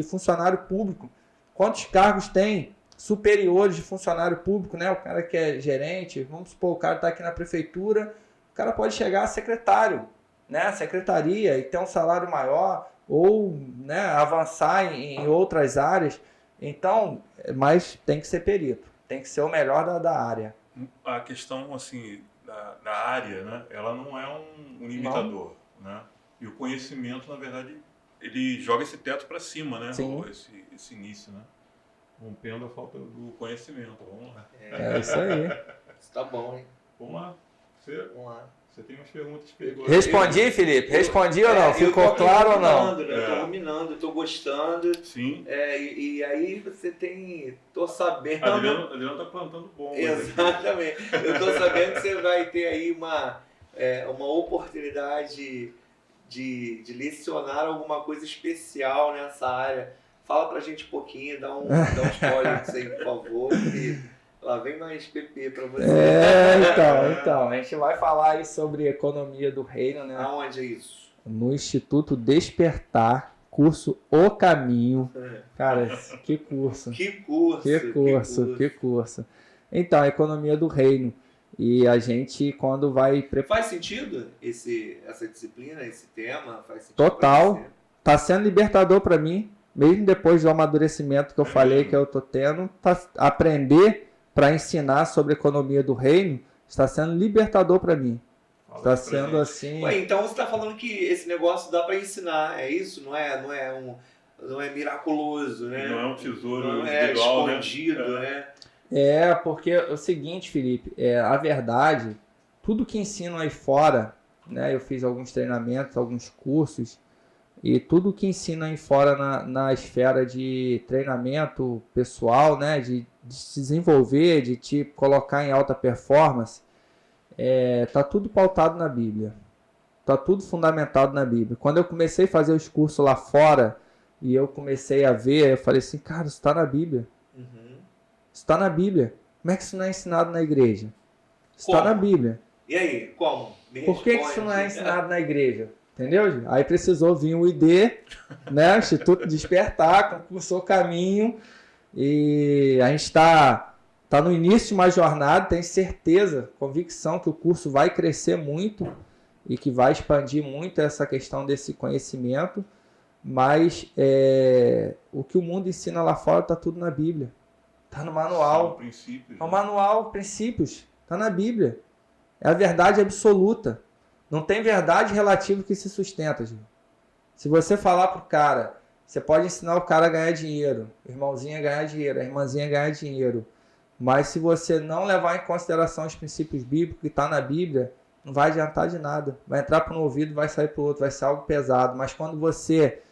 funcionário público. Quantos cargos tem superiores de funcionário público, né? O cara que é gerente, vamos supor, o cara está aqui na prefeitura, o cara pode chegar a secretário, né? Secretaria e ter um salário maior, ou, né, avançar em outras áreas. Então, mas tem que ser perito, tem que ser o melhor da área. A questão, assim, da área, né, ela não é um limitador, né? E o conhecimento, na verdade, ele joga esse teto para cima, né? Sim. Esse início, né? Rompendo a falta do conhecimento. Vamos lá. É isso aí. Isso tá bom, hein? Vamos lá. Vamos lá. Você tem umas perguntas que pegou. Respondi, Felipe? Respondi ou não? Ficou claro ou não? Né? Eu tô ruminando, tô gostando. Sim. E aí você tem... Tô sabendo... Adriano tá plantando bomba. Exatamente. Eu tô sabendo que você vai ter aí uma oportunidade de lecionar alguma coisa especial nessa área. Fala pra gente um pouquinho, dá um spoiler disso aí, por favor. E lá vem mais PP pra você. Então, a gente vai falar aí sobre economia do reino, né? Aonde é isso? No Instituto Despertar, curso O Caminho. Cara, que curso. Que curso. Então, a economia do reino. E a gente, quando vai... Faz sentido essa disciplina, esse tema? Faz sentido? Total. Tá sendo libertador para mim, mesmo depois do amadurecimento que eu falei que eu tô tendo. Aprender para ensinar sobre economia do reino está sendo libertador para mim. Está sendo assim... Ué, então você está falando que esse negócio dá para ensinar, é isso? Não é miraculoso, né? Não é um tesouro não é individual, escondido, né? Porque é o seguinte, Felipe, a verdade, tudo que ensino aí fora, né, eu fiz alguns treinamentos, alguns cursos, e tudo que ensino aí fora na esfera de treinamento pessoal, né, de se desenvolver, de te colocar em alta performance, tá tudo pautado na Bíblia, tá tudo fundamentado na Bíblia. Quando eu comecei a fazer os cursos lá fora, e eu comecei a ver, eu falei assim, cara, isso está na Bíblia. Isso está na Bíblia. Como é que isso não é ensinado na igreja? Isso está na Bíblia. E aí, como? Por que isso não é ensinado na igreja? Entendeu? Aí precisou vir o ID, né? Instituto Despertar, concursou o caminho. E a gente está no início de uma jornada, tenho certeza, convicção que o curso vai crescer muito e que vai expandir muito essa questão desse conhecimento. Mas o que o mundo ensina lá fora está tudo na Bíblia. Está no manual. É o manual, princípios. Está na Bíblia. É a verdade absoluta. Não tem verdade relativa que se sustenta, gente. Se você falar pro cara, você pode ensinar o cara a ganhar dinheiro, o irmãozinho a ganhar dinheiro, a irmãzinha a ganhar dinheiro. Mas se você não levar em consideração os princípios bíblicos que está na Bíblia, não vai adiantar de nada. Vai entrar para um ouvido, vai sair para o outro, vai ser algo pesado. Mas quando você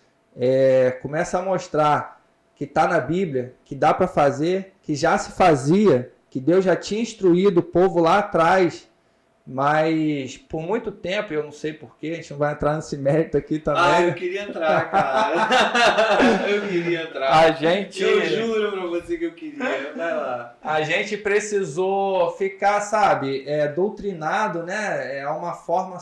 começa a mostrar que está na Bíblia, que dá para fazer, que já se fazia, que Deus já tinha instruído o povo lá atrás, mas por muito tempo, eu não sei porquê, a gente não vai entrar nesse mérito aqui também. Eu queria entrar, cara. Eu queria entrar. Eu juro pra você que eu queria. Vai lá. A gente precisou ficar, sabe, doutrinado, né? É uma forma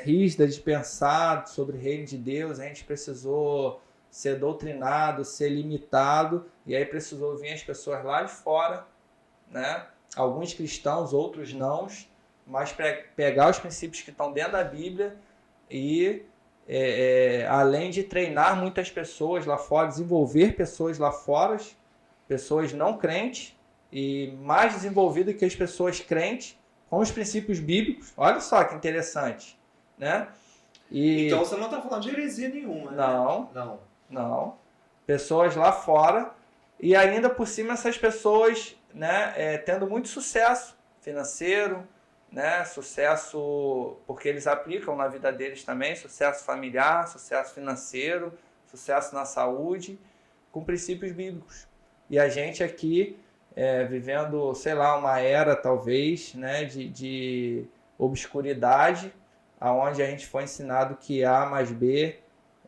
rígida de pensar sobre o reino de Deus. A gente precisou ser doutrinado, ser limitado, e aí precisou vir as pessoas lá de fora, né? Alguns cristãos, outros não, mas pegar os princípios que estão dentro da Bíblia e, além de treinar muitas pessoas lá fora, desenvolver pessoas lá fora, pessoas não crentes, e mais desenvolvidas que as pessoas crentes, com os princípios bíblicos. Olha só que interessante, né? Então você não está falando de heresia nenhuma, né? Não. Pessoas lá fora, e ainda por cima essas pessoas, né, tendo muito sucesso financeiro, né, sucesso porque eles aplicam na vida deles também, sucesso familiar, sucesso financeiro, sucesso na saúde, com princípios bíblicos. E a gente aqui vivendo, sei lá, uma era talvez, né, de obscuridade, aonde a gente foi ensinado que A mais B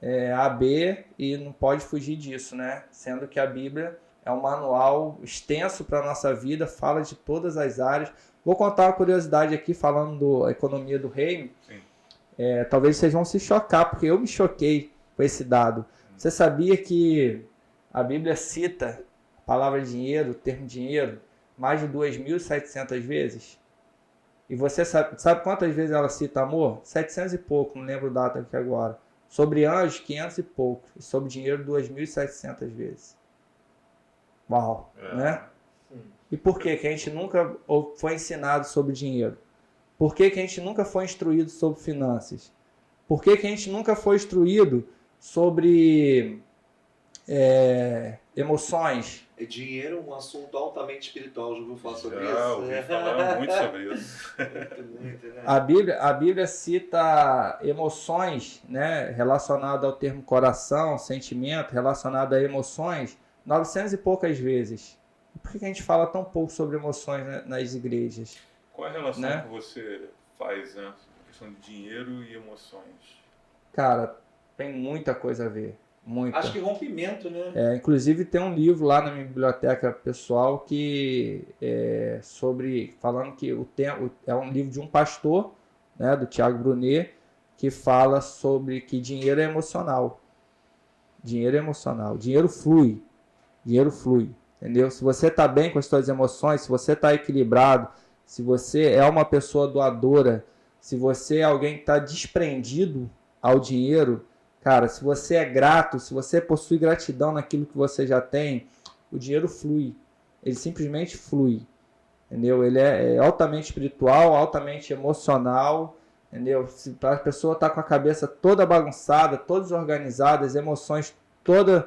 é AB e não pode fugir disso, né? Sendo que a Bíblia é um manual extenso para a nossa vida, fala de todas as áreas. Vou contar uma curiosidade aqui, falando da economia do reino. Talvez vocês vão se chocar, porque eu me choquei com esse dado. Você sabia que a Bíblia cita a palavra dinheiro, o termo dinheiro, mais de 2.700 vezes? E você sabe quantas vezes ela cita amor? 700 e pouco, não lembro o dado aqui agora. Sobre anjos, 500 e pouco. E sobre dinheiro, 2.700 vezes. Uau, né? E por que a gente nunca foi ensinado sobre dinheiro? Por que a gente nunca foi instruído sobre finanças? Por que a gente nunca foi instruído sobre emoções? Dinheiro é um assunto altamente espiritual, já ouviu falar sobre isso? Ouvi falar muito sobre isso. Muito, né? A Bíblia cita emoções, né, relacionadas ao termo coração, sentimento, relacionado a emoções, 900 e poucas vezes. Por que a gente fala tão pouco sobre emoções, né, nas igrejas? Qual é a relação, né, que você faz, né, a questão de dinheiro e emoções? Cara, tem muita coisa a ver. Muita. Acho que rompimento, né? Inclusive tem um livro lá na minha biblioteca pessoal que falando que é um livro de um pastor, né, do Thiago Brunet, que fala sobre que dinheiro é emocional. Dinheiro é emocional. Dinheiro flui. Entendeu? Se você está bem com as suas emoções, se você está equilibrado, se você é uma pessoa doadora, se você é alguém que está desprendido ao dinheiro, cara, se você é grato, se você possui gratidão naquilo que você já tem, o dinheiro flui. Ele simplesmente flui. Entendeu? Ele é altamente espiritual, altamente emocional. Entendeu? Se a pessoa está com a cabeça toda bagunçada, toda desorganizada, as emoções todas,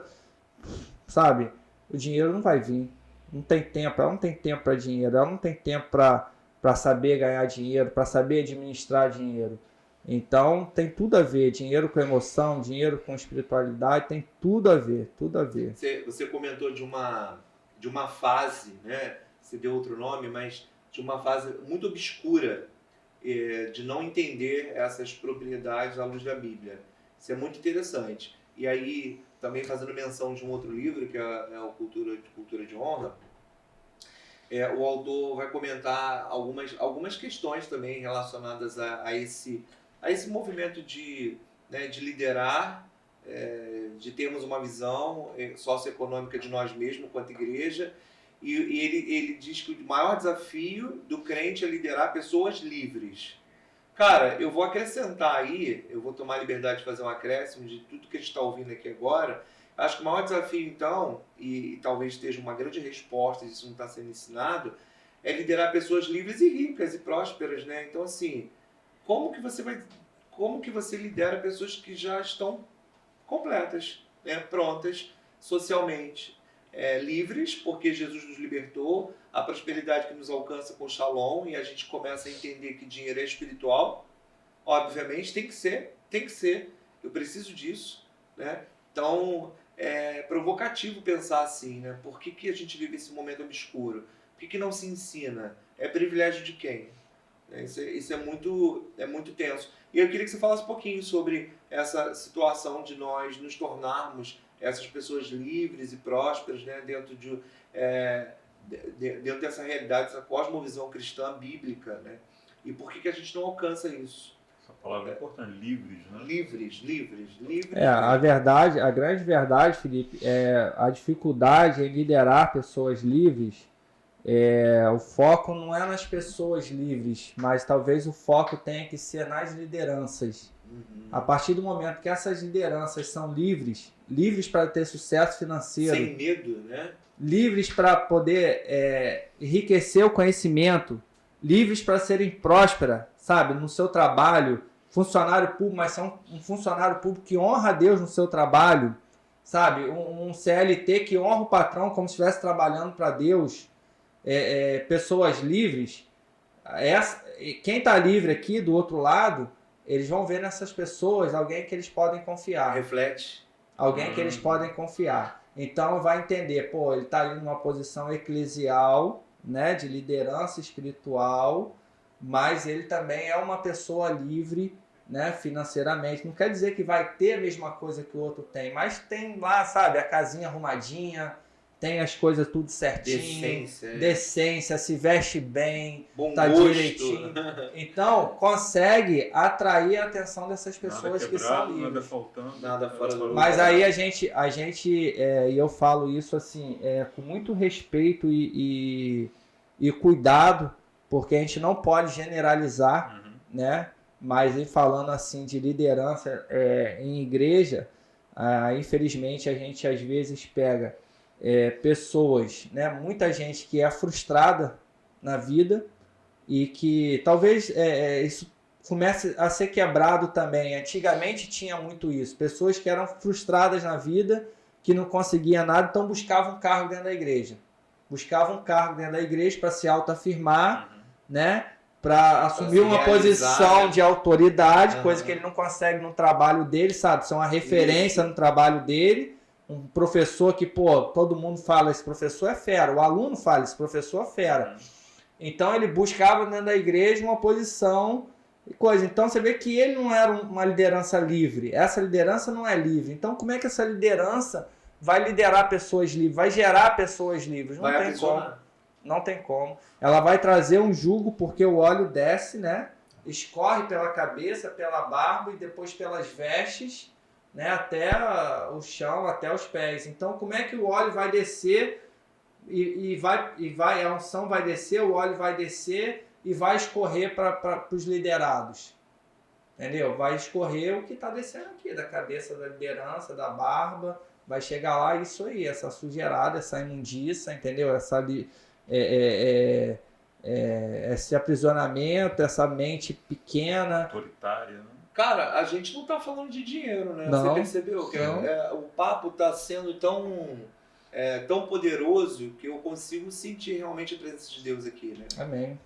sabe? O dinheiro não vai vir. Não tem tempo. Ela não tem tempo para dinheiro. Ela não tem tempo para saber ganhar dinheiro, para saber administrar dinheiro. Então, tem tudo a ver. Dinheiro com emoção, dinheiro com espiritualidade, tem tudo a ver, tudo a ver. Você comentou de uma fase, né? Você deu outro nome, mas de uma fase muito obscura de não entender essas propriedades à luz da Bíblia. Isso é muito interessante. E aí, também fazendo menção de um outro livro, que é o Cultura de Honra, o autor vai comentar algumas questões também relacionadas a esse movimento de liderar, de termos uma visão socioeconômica de nós mesmos quanto igreja, e ele diz que o maior desafio do crente é liderar pessoas livres. Cara, eu vou acrescentar aí, eu vou tomar a liberdade de fazer um acréscimo de tudo que a gente está ouvindo aqui agora. Acho que o maior desafio, então, e talvez esteja uma grande resposta, isso não está sendo ensinado, é liderar pessoas livres e ricas e prósperas, né? Então, assim, como que você lidera pessoas que já estão completas, né? Prontas socialmente, livres, porque Jesus nos libertou, a prosperidade que nos alcança com Shalom, e a gente começa a entender que dinheiro é espiritual, obviamente, tem que ser, eu preciso disso, né? Então, é provocativo pensar assim, né? Por que a gente vive esse momento obscuro? Por que não se ensina? É privilégio de quem? Isso é muito tenso. E eu queria que você falasse um pouquinho sobre essa situação de nós nos tornarmos essas pessoas livres e prósperas, né, dentro dessa realidade, essa cosmovisão cristã bíblica, né? E por que a gente não alcança isso? Essa palavra é importante, livres, né? Livres. A grande verdade, Felipe, é a dificuldade em liderar pessoas livres. O foco não é nas pessoas livres, mas talvez o foco tenha que ser nas lideranças. A partir do momento que essas lideranças são livres para ter sucesso financeiro, sem medo, né? Livres para poder enriquecer o conhecimento, livres para serem prósperas, sabe, no seu trabalho, funcionário público, mas ser um funcionário público que honra a Deus no seu trabalho, sabe? Um CLT que honra o patrão como se estivesse trabalhando para Deus, pessoas livres. Quem está livre aqui do outro lado, eles vão ver nessas pessoas alguém que eles podem confiar. Reflete. Alguém que eles podem confiar. Então vai entender, pô, ele está ali numa posição eclesial, né, de liderança espiritual, mas ele também é uma pessoa livre, né, financeiramente. Não quer dizer que vai ter a mesma coisa que o outro tem, mas tem lá, sabe, a casinha arrumadinha, tem as coisas tudo certinho, decência, se veste bem, bom tá gosto. Direitinho. Então, consegue atrair a atenção dessas pessoas nada que são quebrado, livres. nada faltando. Nada fora do Mas aí a gente e eu falo isso assim, com muito respeito e cuidado, porque a gente não pode generalizar, né? Mas falando assim de liderança em igreja, infelizmente a gente às vezes pega pessoas, né? Muita gente que é frustrada na vida e que talvez isso comece a ser quebrado também. Antigamente tinha muito isso. Pessoas que eram frustradas na vida, que não conseguiam nada, então buscavam um cargo dentro da igreja. Buscavam um cargo dentro da igreja para se autoafirmar, né? Para assumir uma posição de autoridade, coisa que ele não consegue no trabalho dele, sabe? São uma referência no trabalho dele. Um professor que, pô, todo mundo fala, esse professor é fera. O aluno fala, esse professor é fera. Então ele buscava dentro da igreja uma posição e coisa. Então você vê que ele não era uma liderança livre. Essa liderança não é livre. Então como é que essa liderança vai liderar pessoas livres? Vai gerar pessoas livres? Não tem como. Não tem como. Ela vai trazer um jugo porque o óleo desce, né? Escorre pela cabeça, pela barba e depois pelas vestes, né? Até o chão, até os pés. Então como é que o óleo vai descer? A unção vai descer, o óleo vai descer e vai escorrer para os liderados. Entendeu? Vai escorrer o que está descendo aqui, da cabeça da liderança, da barba, vai chegar lá isso aí, essa sujeirada, essa imundícia, entendeu? Esse aprisionamento, essa mente pequena. Autoritária, né? Cara, a gente não tá falando de dinheiro, né? Não, você percebeu que o papo tá sendo tão poderoso que eu consigo sentir realmente a presença de Deus aqui, né? Amém.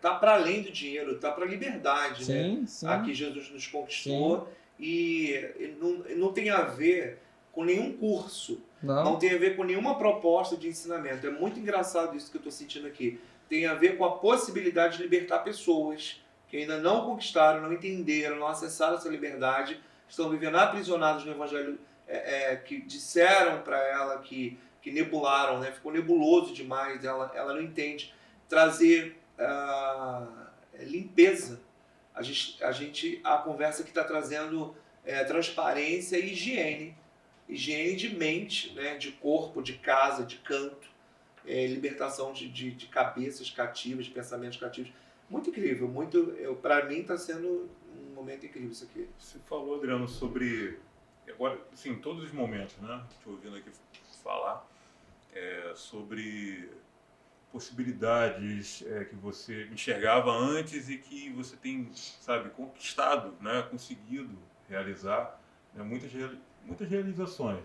Tá para além do dinheiro, tá para a liberdade, sim, né? Sim. Aqui Jesus nos conquistou e não tem a ver com nenhum curso, não tem a ver com nenhuma proposta de ensinamento. É muito engraçado isso que eu estou sentindo aqui. Tem a ver com a possibilidade de libertar pessoas que ainda não conquistaram, não entenderam, não acessaram essa liberdade, estão vivendo aprisionados no Evangelho, que disseram para ela que nebularam, né? Ficou nebuloso demais, ela não entende. Trazer limpeza. A conversa que está trazendo transparência e higiene. Higiene de mente, né? De corpo, de casa, de canto. Libertação de cabeças cativas, de pensamentos cativos. Muito incrível, para mim está sendo um momento incrível isso aqui. Você falou, Adriano, sobre, agora, sim, todos os momentos, né, te ouvindo aqui falar, sobre possibilidades que você enxergava antes e que você tem, sabe, conquistado, né, conseguido realizar, né, muitas realizações.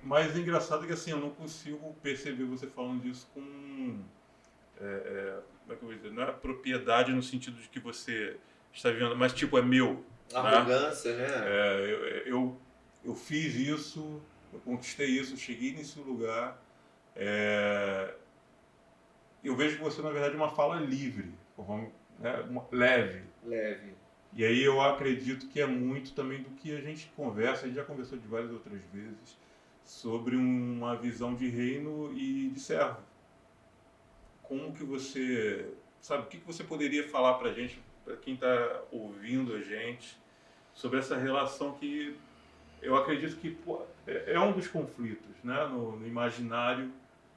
Mas é engraçado que assim, eu não consigo perceber você falando disso com... como é que eu vou dizer? Não é propriedade no sentido de que você está vivendo, mas tipo, é meu. Arrogância, né? Eu fiz isso, eu conquistei isso, eu cheguei nesse lugar. Eu vejo que você, na verdade, é uma fala livre, leve. Leve. E aí eu acredito que é muito também do que a gente conversa, a gente já conversou de várias outras vezes, sobre uma visão de reino e de servo. Como que você, sabe, o que você poderia falar para a gente, para quem está ouvindo a gente, sobre essa relação que eu acredito que é um dos conflitos, né, no imaginário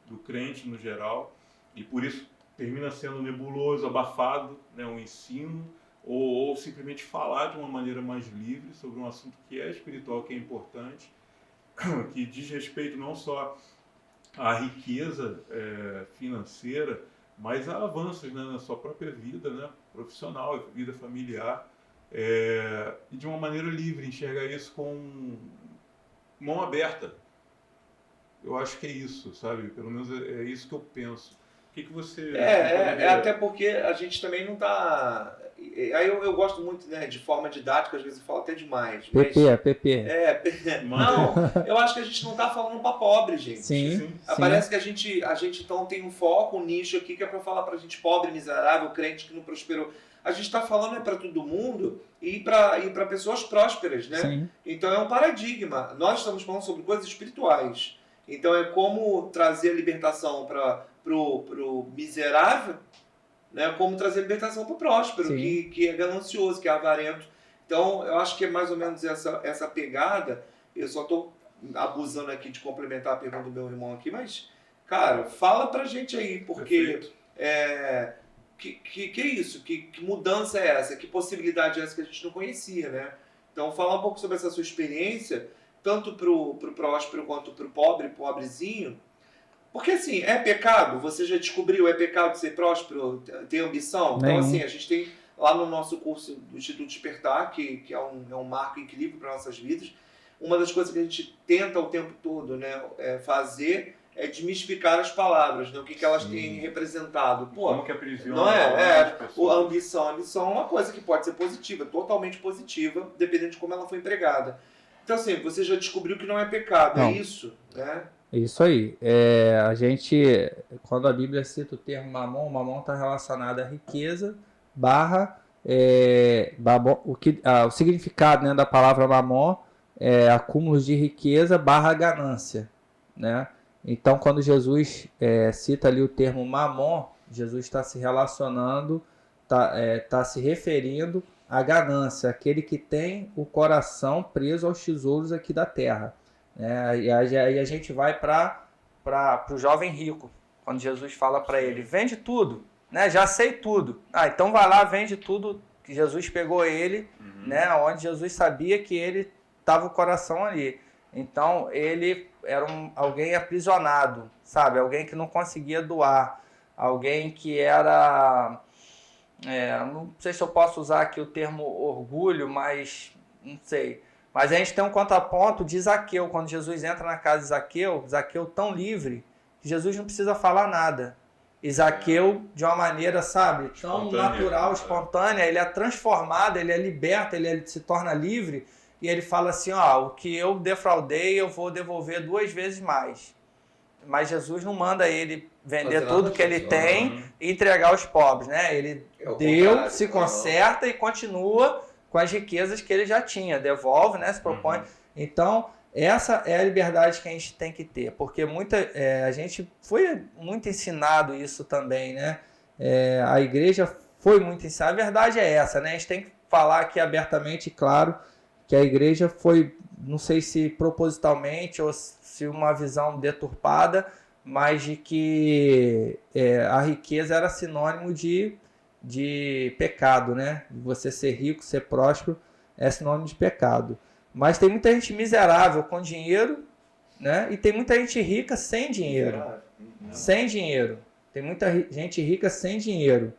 do crente no geral, e por isso termina sendo nebuloso, abafado, né, um ensino, ou simplesmente falar de uma maneira mais livre sobre um assunto que é espiritual, que é importante, que diz respeito não só à riqueza financeira, mas a avanços, né, na sua própria vida, né, profissional, vida familiar, e de uma maneira livre, enxergar isso com mão aberta. Eu acho que é isso, sabe? Pelo menos é isso que eu penso. O que você... Até porque a gente também não tá... Aí eu gosto muito, né, de forma didática, às vezes eu falo até demais. PP. Não, eu acho que a gente não tá falando pra pobre, gente. Sim. Parece que a gente então tem um foco, um nicho aqui que é pra falar pra gente pobre, miserável, crente que não prosperou. A gente tá falando para todo mundo e para pessoas prósperas, né? Sim. Então é um paradigma. Nós estamos falando sobre coisas espirituais. Então é como trazer a libertação para pro miserável, né? Como trazer a libertação para o próspero, que é ganancioso, que é avarento. Então eu acho que é mais ou menos essa pegada. Eu só estou abusando aqui de complementar a pergunta do meu irmão aqui, mas, cara, fala pra gente aí, porque que é isso? Que mudança é essa? Que possibilidade é essa que a gente não conhecia, né? Então fala um pouco sobre essa sua experiência, tanto pro próspero quanto pro pobrezinho. Porque assim, é pecado? Você já descobriu, é pecado ser próspero, ter ambição? Então assim, a gente tem lá no nosso curso do Instituto Despertar, que é um marco incrível para nossas vidas, uma das coisas que a gente tenta o tempo todo, né, fazer é desmistificar as palavras, né, o que elas têm representado. Pô, como que aprisiona, não as a ambição é uma coisa que pode ser positiva, totalmente positiva, dependendo de como ela foi empregada. Então assim, você já descobriu que não é pecado, não. É isso, né? Isso aí. A gente, quando a Bíblia cita o termo mamon está relacionado à riqueza, o significado, né, da palavra mamon é acúmulos de riqueza / ganância, né? Então, quando Jesus cita ali o termo mamon, Jesus está se relacionando, está se referindo à ganância, aquele que tem o coração preso aos tesouros aqui da terra. E aí a gente vai para o jovem rico, quando Jesus fala para ele, vende tudo, né? Já sei tudo. Então vai lá, vende tudo, que Jesus pegou ele, né? Onde Jesus sabia que ele estava o coração ali. Então ele era alguém aprisionado, sabe? Alguém que não conseguia doar, alguém que era... não sei se eu posso usar aqui o termo orgulho, mas não sei... Mas a gente tem um contraponto de Zaqueu, quando Jesus entra na casa de Zaqueu tão livre, que Jesus não precisa falar nada. E Zaqueu, de uma maneira, sabe, tão natural, espontânea, ele é transformado, ele é liberto, ele se torna livre, e ele fala assim, o que eu defraudei, eu vou devolver 2 vezes mais. Mas Jesus não manda ele vender tudo que ele tem e entregar aos pobres, né? Ele deu, se conserta e continua com as riquezas que ele já tinha, devolve, né, se propõe. Então, essa é a liberdade que a gente tem que ter, porque a gente foi muito ensinado isso também, né? A igreja foi muito ensinada, a verdade é essa, né? A gente tem que falar aqui abertamente e claro que a igreja foi, não sei se propositalmente ou se uma visão deturpada, mas de que a riqueza era sinônimo de pecado, né? Você ser rico, ser próspero é sinônimo de pecado. Mas tem muita gente miserável com dinheiro, né? E tem muita gente rica sem dinheiro. Sem dinheiro. Tem muita gente rica sem dinheiro.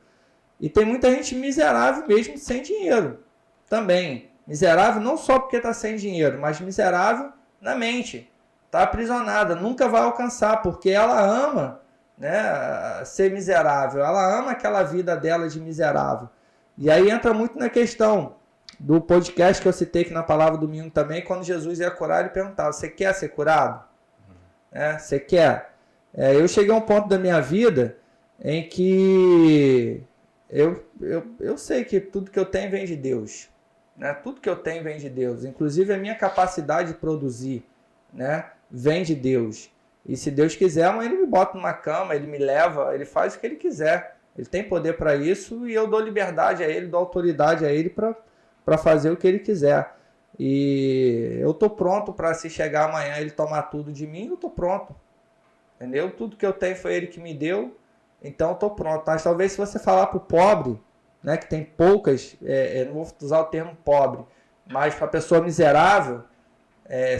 E tem muita gente miserável mesmo sem dinheiro também. Miserável não só porque está sem dinheiro, mas miserável na mente. Está aprisionada, nunca vai alcançar, porque ela ama, né, ser miserável, ela ama aquela vida dela de miserável. E aí entra muito na questão do podcast que eu citei aqui na Palavra do Domingo também, quando Jesus ia curar, ele perguntava, você quer ser curado? Você quer? Eu cheguei a um ponto da minha vida em que eu sei que tudo que eu tenho vem de Deus, né? Tudo que eu tenho vem de Deus, inclusive a minha capacidade de produzir, né, vem de Deus. E se Deus quiser, amanhã ele me bota numa cama, ele me leva, ele faz o que ele quiser. Ele tem poder para isso e eu dou liberdade a ele, dou autoridade a ele para fazer o que ele quiser. E eu estou pronto para, se chegar amanhã ele tomar tudo de mim, eu estou pronto. Entendeu? Tudo que eu tenho foi ele que me deu, então eu estou pronto. Mas talvez se você falar para o pobre, né, que tem poucas, não vou usar o termo pobre, mas para a pessoa miserável,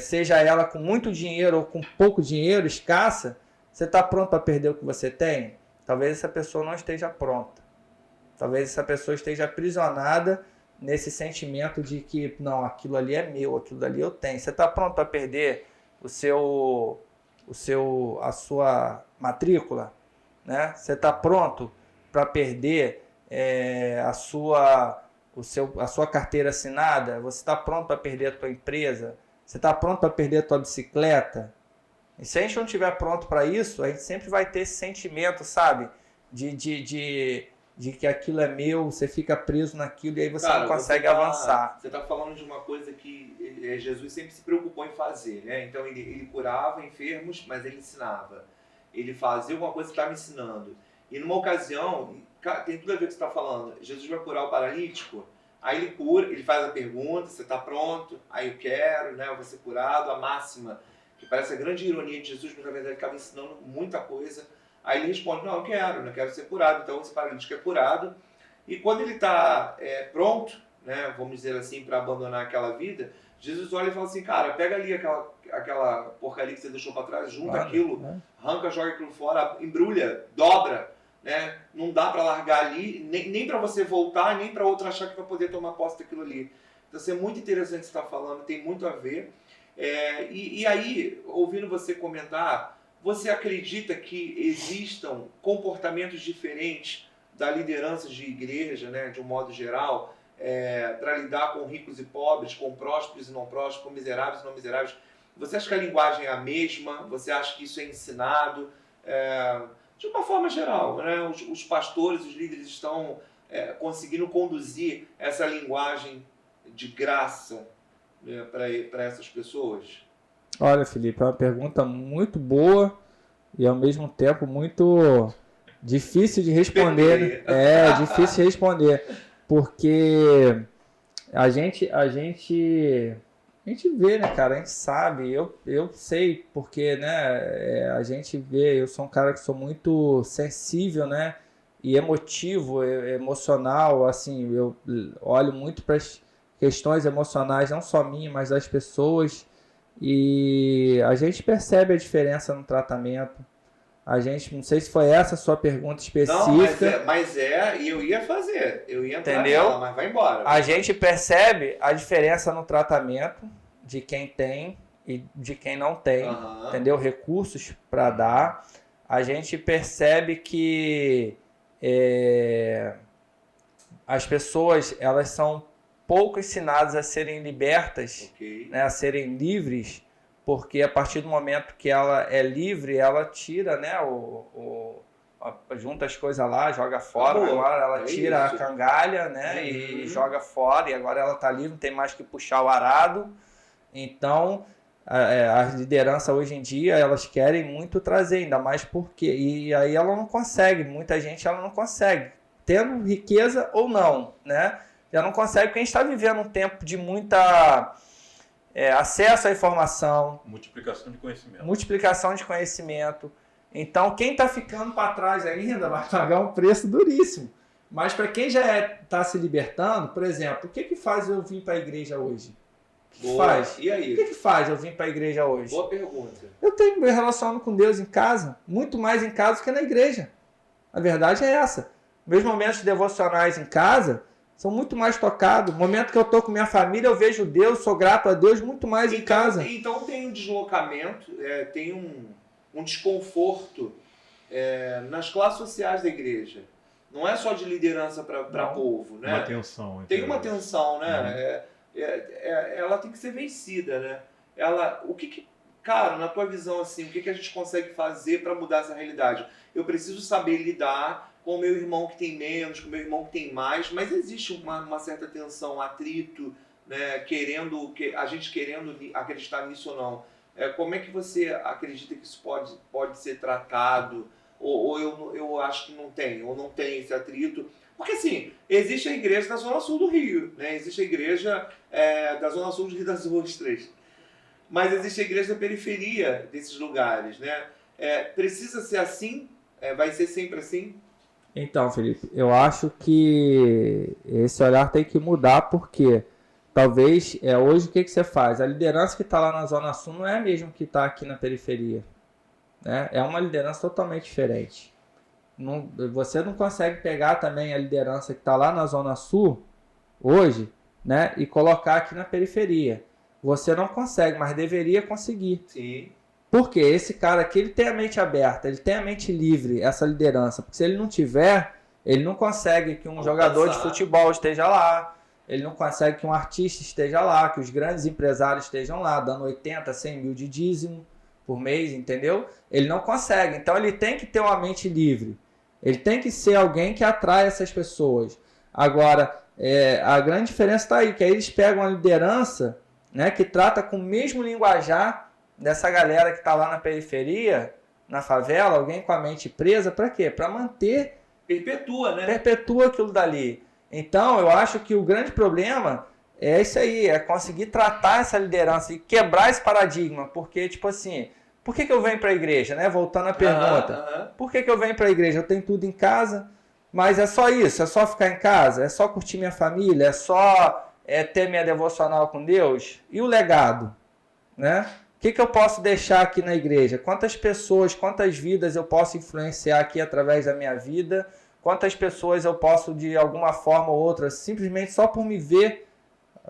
seja ela com muito dinheiro ou com pouco dinheiro, escassa, você está pronto para perder o que você tem? Talvez essa pessoa não esteja pronta. Talvez essa pessoa esteja aprisionada nesse sentimento de que, não, aquilo ali é meu, aquilo ali eu tenho. Você está pronto para perder a sua matrícula? Né? Você está pronto para perder a sua carteira assinada? Você está pronto para perder a tua empresa? Você está pronto para perder a tua bicicleta? E se a gente não estiver pronto para isso, a gente sempre vai ter esse sentimento, sabe? De que aquilo é meu, você fica preso naquilo e aí você não consegue avançar. Você está falando de uma coisa que Jesus sempre se preocupou em fazer, né? Então ele curava enfermos, mas ele ensinava. Ele fazia alguma coisa que estava ensinando. E numa ocasião, tem tudo a ver com o que você está falando, Jesus vai curar o paralítico, aí ele cura, ele faz a pergunta, você está pronto? Aí eu quero, né? Eu vou ser curado, a máxima, que parece a grande ironia de Jesus, mas na verdade ele estava ensinando muita coisa. Aí ele responde, não, eu quero ser curado. Então esse paralítico é curado. E quando ele está pronto, né, vamos dizer assim, para abandonar aquela vida, Jesus olha e fala assim, cara, pega ali aquela porcaria que você deixou para trás, junta aquilo, arranca, joga aquilo fora, embrulha, dobra. Né? Não dá para largar ali, nem para você voltar, nem para outro achar que vai poder tomar posse daquilo ali. Então isso é muito interessante o que você está falando, tem muito a ver. E aí, ouvindo você comentar, você acredita que existam comportamentos diferentes da liderança de igreja, né, de um modo geral, para lidar com ricos e pobres, com prósperos e não prósperos, com miseráveis e não miseráveis? Você acha que a linguagem é a mesma? Você acha que isso é ensinado? De uma forma geral, né, os pastores, os líderes estão conseguindo conduzir essa linguagem de graça, né, para essas pessoas? Olha, Felipe, é uma pergunta muito boa e ao mesmo tempo muito difícil de responder. Difícil de responder, porque a gente vê, né, cara, a gente sabe, eu sei, porque, né, a gente vê, eu sou um cara que sou muito sensível, né, e emotivo, emocional, assim, eu olho muito para as questões emocionais, não só minhas, mas das pessoas. E a gente percebe a diferença no tratamento. A gente, não sei se foi essa a sua pergunta específica. Não, mas e eu ia entrar entendeu? nela, mas vai embora. A gente percebe a diferença no tratamento de quem tem e de quem não tem, entendeu? Recursos para dar. A gente percebe que as pessoas, elas são pouco ensinadas a serem libertas, né, a serem livres, porque a partir do momento que ela é livre, ela tira, né, junta as coisas lá, joga fora, agora ela tira a cangalha, né, e joga fora, e agora ela está livre, não tem mais que puxar o arado. Então, a liderança hoje em dia, elas querem muito trazer, ainda mais porque, e aí ela não consegue, muita gente ela não consegue, tendo riqueza ou não, né, já não consegue, porque a gente está vivendo um tempo de muita acesso à informação. Multiplicação de conhecimento. Então, quem está ficando para trás ainda vai pagar um preço duríssimo. Mas para quem já está se libertando, por exemplo, o que faz eu vir para a igreja hoje? Faz? E aí? O que faz eu vir para a igreja hoje? Boa pergunta. Eu tenho me relacionando com Deus em casa, muito mais em casa do que na igreja. A verdade é essa. Meus momentos devocionais em casa são muito mais tocados. No momento que eu estou com minha família, eu vejo Deus, sou grato a Deus muito mais em casa. Então tem um deslocamento, tem um desconforto nas classes sociais da igreja. Não é só de liderança para povo, né? Uma tensão. Tem uma tensão, né? Ela tem que ser vencida, né? Cara, na tua visão, assim, o que a gente consegue fazer para mudar essa realidade? Eu preciso saber lidar com o meu irmão que tem menos, com o meu irmão que tem mais, mas existe uma certa tensão, atrito, né, a gente querendo acreditar nisso ou não. Como é que você acredita que isso pode ser tratado? Ou eu acho que não tem esse atrito? Porque assim, existe a igreja da Zona Sul do Rio, né? Existe a igreja da Zona Sul do Rio das Ostras, mas existe a igreja da periferia desses lugares, né? Precisa ser assim? Vai ser sempre assim? Então, Felipe, eu acho que esse olhar tem que mudar, porque talvez hoje o que você faz? A liderança que está lá na Zona Sul não é a mesma que está aqui na periferia, né? É uma liderança totalmente diferente. Você não consegue pegar também a liderança que está lá na Zona Sul hoje, né, e colocar aqui na periferia. Você não consegue, mas deveria conseguir. Sim. Porque esse cara aqui, ele tem a mente aberta, ele tem a mente livre, essa liderança. Porque se ele não tiver, ele não consegue que um jogador de futebol esteja lá, ele não consegue que um artista esteja lá, que os grandes empresários estejam lá, dando 80, 100 mil de dízimo por mês, entendeu? Ele não consegue. Então ele tem que ter uma mente livre. Ele tem que ser alguém que atrai essas pessoas. Agora, a grande diferença está aí, que aí eles pegam a liderança, né, que trata com o mesmo linguajar dessa galera que está lá na periferia, na favela, alguém com a mente presa, para quê? Para manter... Perpetua, né? Perpetua aquilo dali. Então, eu acho que o grande problema é isso aí, é conseguir tratar essa liderança e quebrar esse paradigma, porque, tipo assim, por que eu venho para a igreja, né? Voltando à pergunta. Por que eu venho para a igreja? Eu tenho tudo em casa, mas é só isso? É só ficar em casa? É só curtir minha família? É só ter minha devocional com Deus? E o legado, né? O que eu posso deixar aqui na igreja? Quantas pessoas, quantas vidas eu posso influenciar aqui através da minha vida? Quantas pessoas eu posso, de alguma forma ou outra, simplesmente só por me ver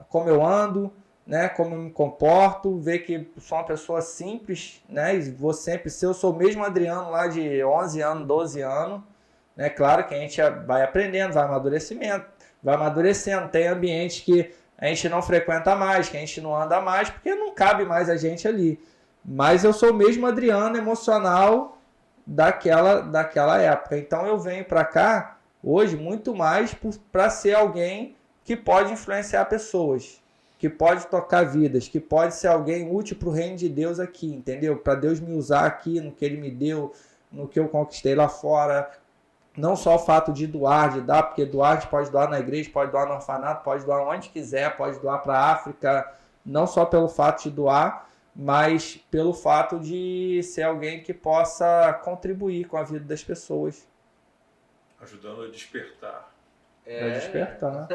como eu ando, né, como eu me comporto, ver que sou uma pessoa simples, né, e vou sempre ser, eu sou o mesmo Adriano lá de 11 anos, 12 anos, né, claro que a gente vai aprendendo, vai amadurecendo, tem ambientes que a gente não frequenta mais, que a gente não anda mais, porque não cabe mais a gente ali, mas eu sou o mesmo Adriano emocional daquela época, então eu venho para cá hoje muito mais para ser alguém que pode influenciar pessoas, que pode tocar vidas, que pode ser alguém útil para o reino de Deus aqui, entendeu? Para Deus me usar aqui no que Ele me deu, no que eu conquistei lá fora. Não só o fato de doar, de dar, porque doar a gente pode doar na igreja, pode doar no orfanato, pode doar onde quiser, pode doar para a África, não só pelo fato de doar, mas pelo fato de ser alguém que possa contribuir com a vida das pessoas. Ajudando a despertar. Para despertar.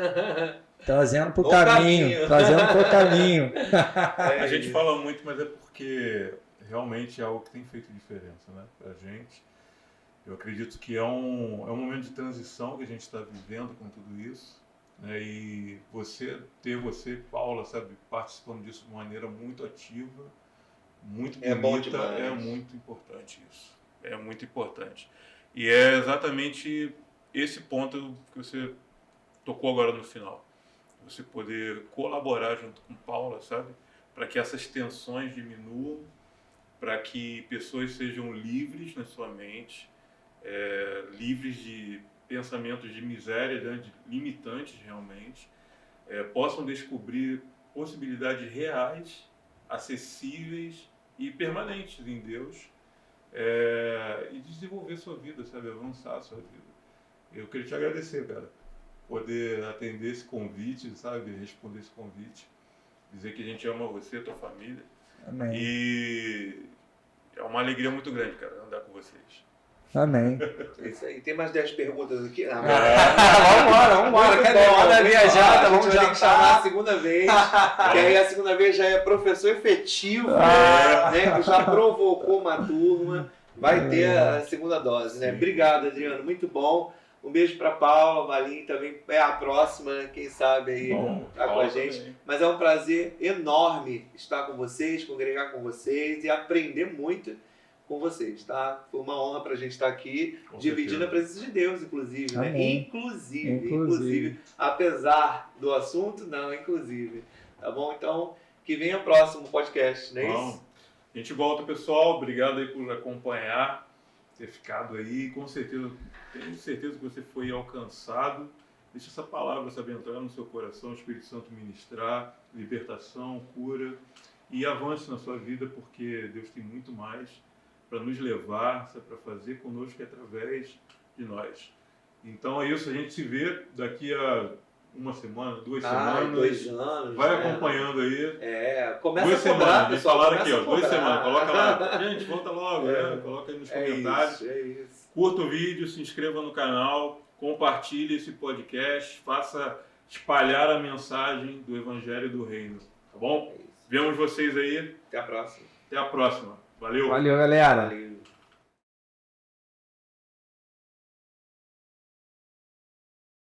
Trazendo para o caminho. Trazendo para o caminho. A gente fala muito, mas é porque realmente é algo que tem feito diferença, né, para a gente. Eu acredito que é um momento de transição que a gente está vivendo com tudo isso, né, e você, Paula, sabe, participando disso de maneira muito ativa, muito bonita, bom demais. É muito importante isso. É muito importante. E é exatamente esse ponto que você tocou agora no final. Você poder colaborar junto com Paula, sabe? Para que essas tensões diminuam, para que pessoas sejam livres na sua mente, livres de pensamentos de miséria, de limitantes realmente, possam descobrir possibilidades reais, acessíveis e permanentes em Deus, e desenvolver sua vida, sabe? Avançar a sua vida. Eu queria te agradecer, cara. Poder atender esse convite, sabe? Responder esse convite. Dizer que a gente ama você, tua família. Amém. E é uma alegria muito grande, cara, andar com vocês. Amém. É isso aí. Tem mais 10 perguntas aqui? Vambora. Cadê? Manda viajada, vamos já chamar a jantar. segunda vez. Que aí a segunda vez já é professor efetivo, né? Que já provocou uma turma. Vai ter a segunda dose, né? Obrigado, Adriano. Muito bom. Um beijo para Paula, Valim também é a próxima, né? Quem sabe aí tá com a gente. Também. Mas é um prazer enorme estar com vocês, congregar com vocês e aprender muito com vocês, tá? Foi uma honra pra gente estar aqui, dividindo a presença de Deus, inclusive, né? Inclusive, apesar do assunto, não, inclusive. Tá bom? Então, que venha o próximo podcast, não é isso? A gente volta, pessoal. Obrigado aí por acompanhar, ter ficado aí. Com certeza, tenho certeza que você foi alcançado. Deixa essa palavra, sabe, entrar no seu coração, o Espírito Santo ministrar, libertação, cura. E avance na sua vida, porque Deus tem muito mais para nos levar, para fazer conosco através de nós. Então é isso, a gente se vê daqui a uma semana, 2 semanas. 2 anos. Vai acompanhando aí. Começa 2 a cobrar, semanas, pessoal. Falaram aqui, ó, 2 semanas, coloca lá. Gente, volta logo, coloca aí nos comentários. Isso. Curta o vídeo, se inscreva no canal, compartilhe esse podcast, faça espalhar a mensagem do Evangelho do Reino, tá bom? Vemos vocês aí. Até a próxima. Até a próxima. Valeu. Valeu, galera. Valeu.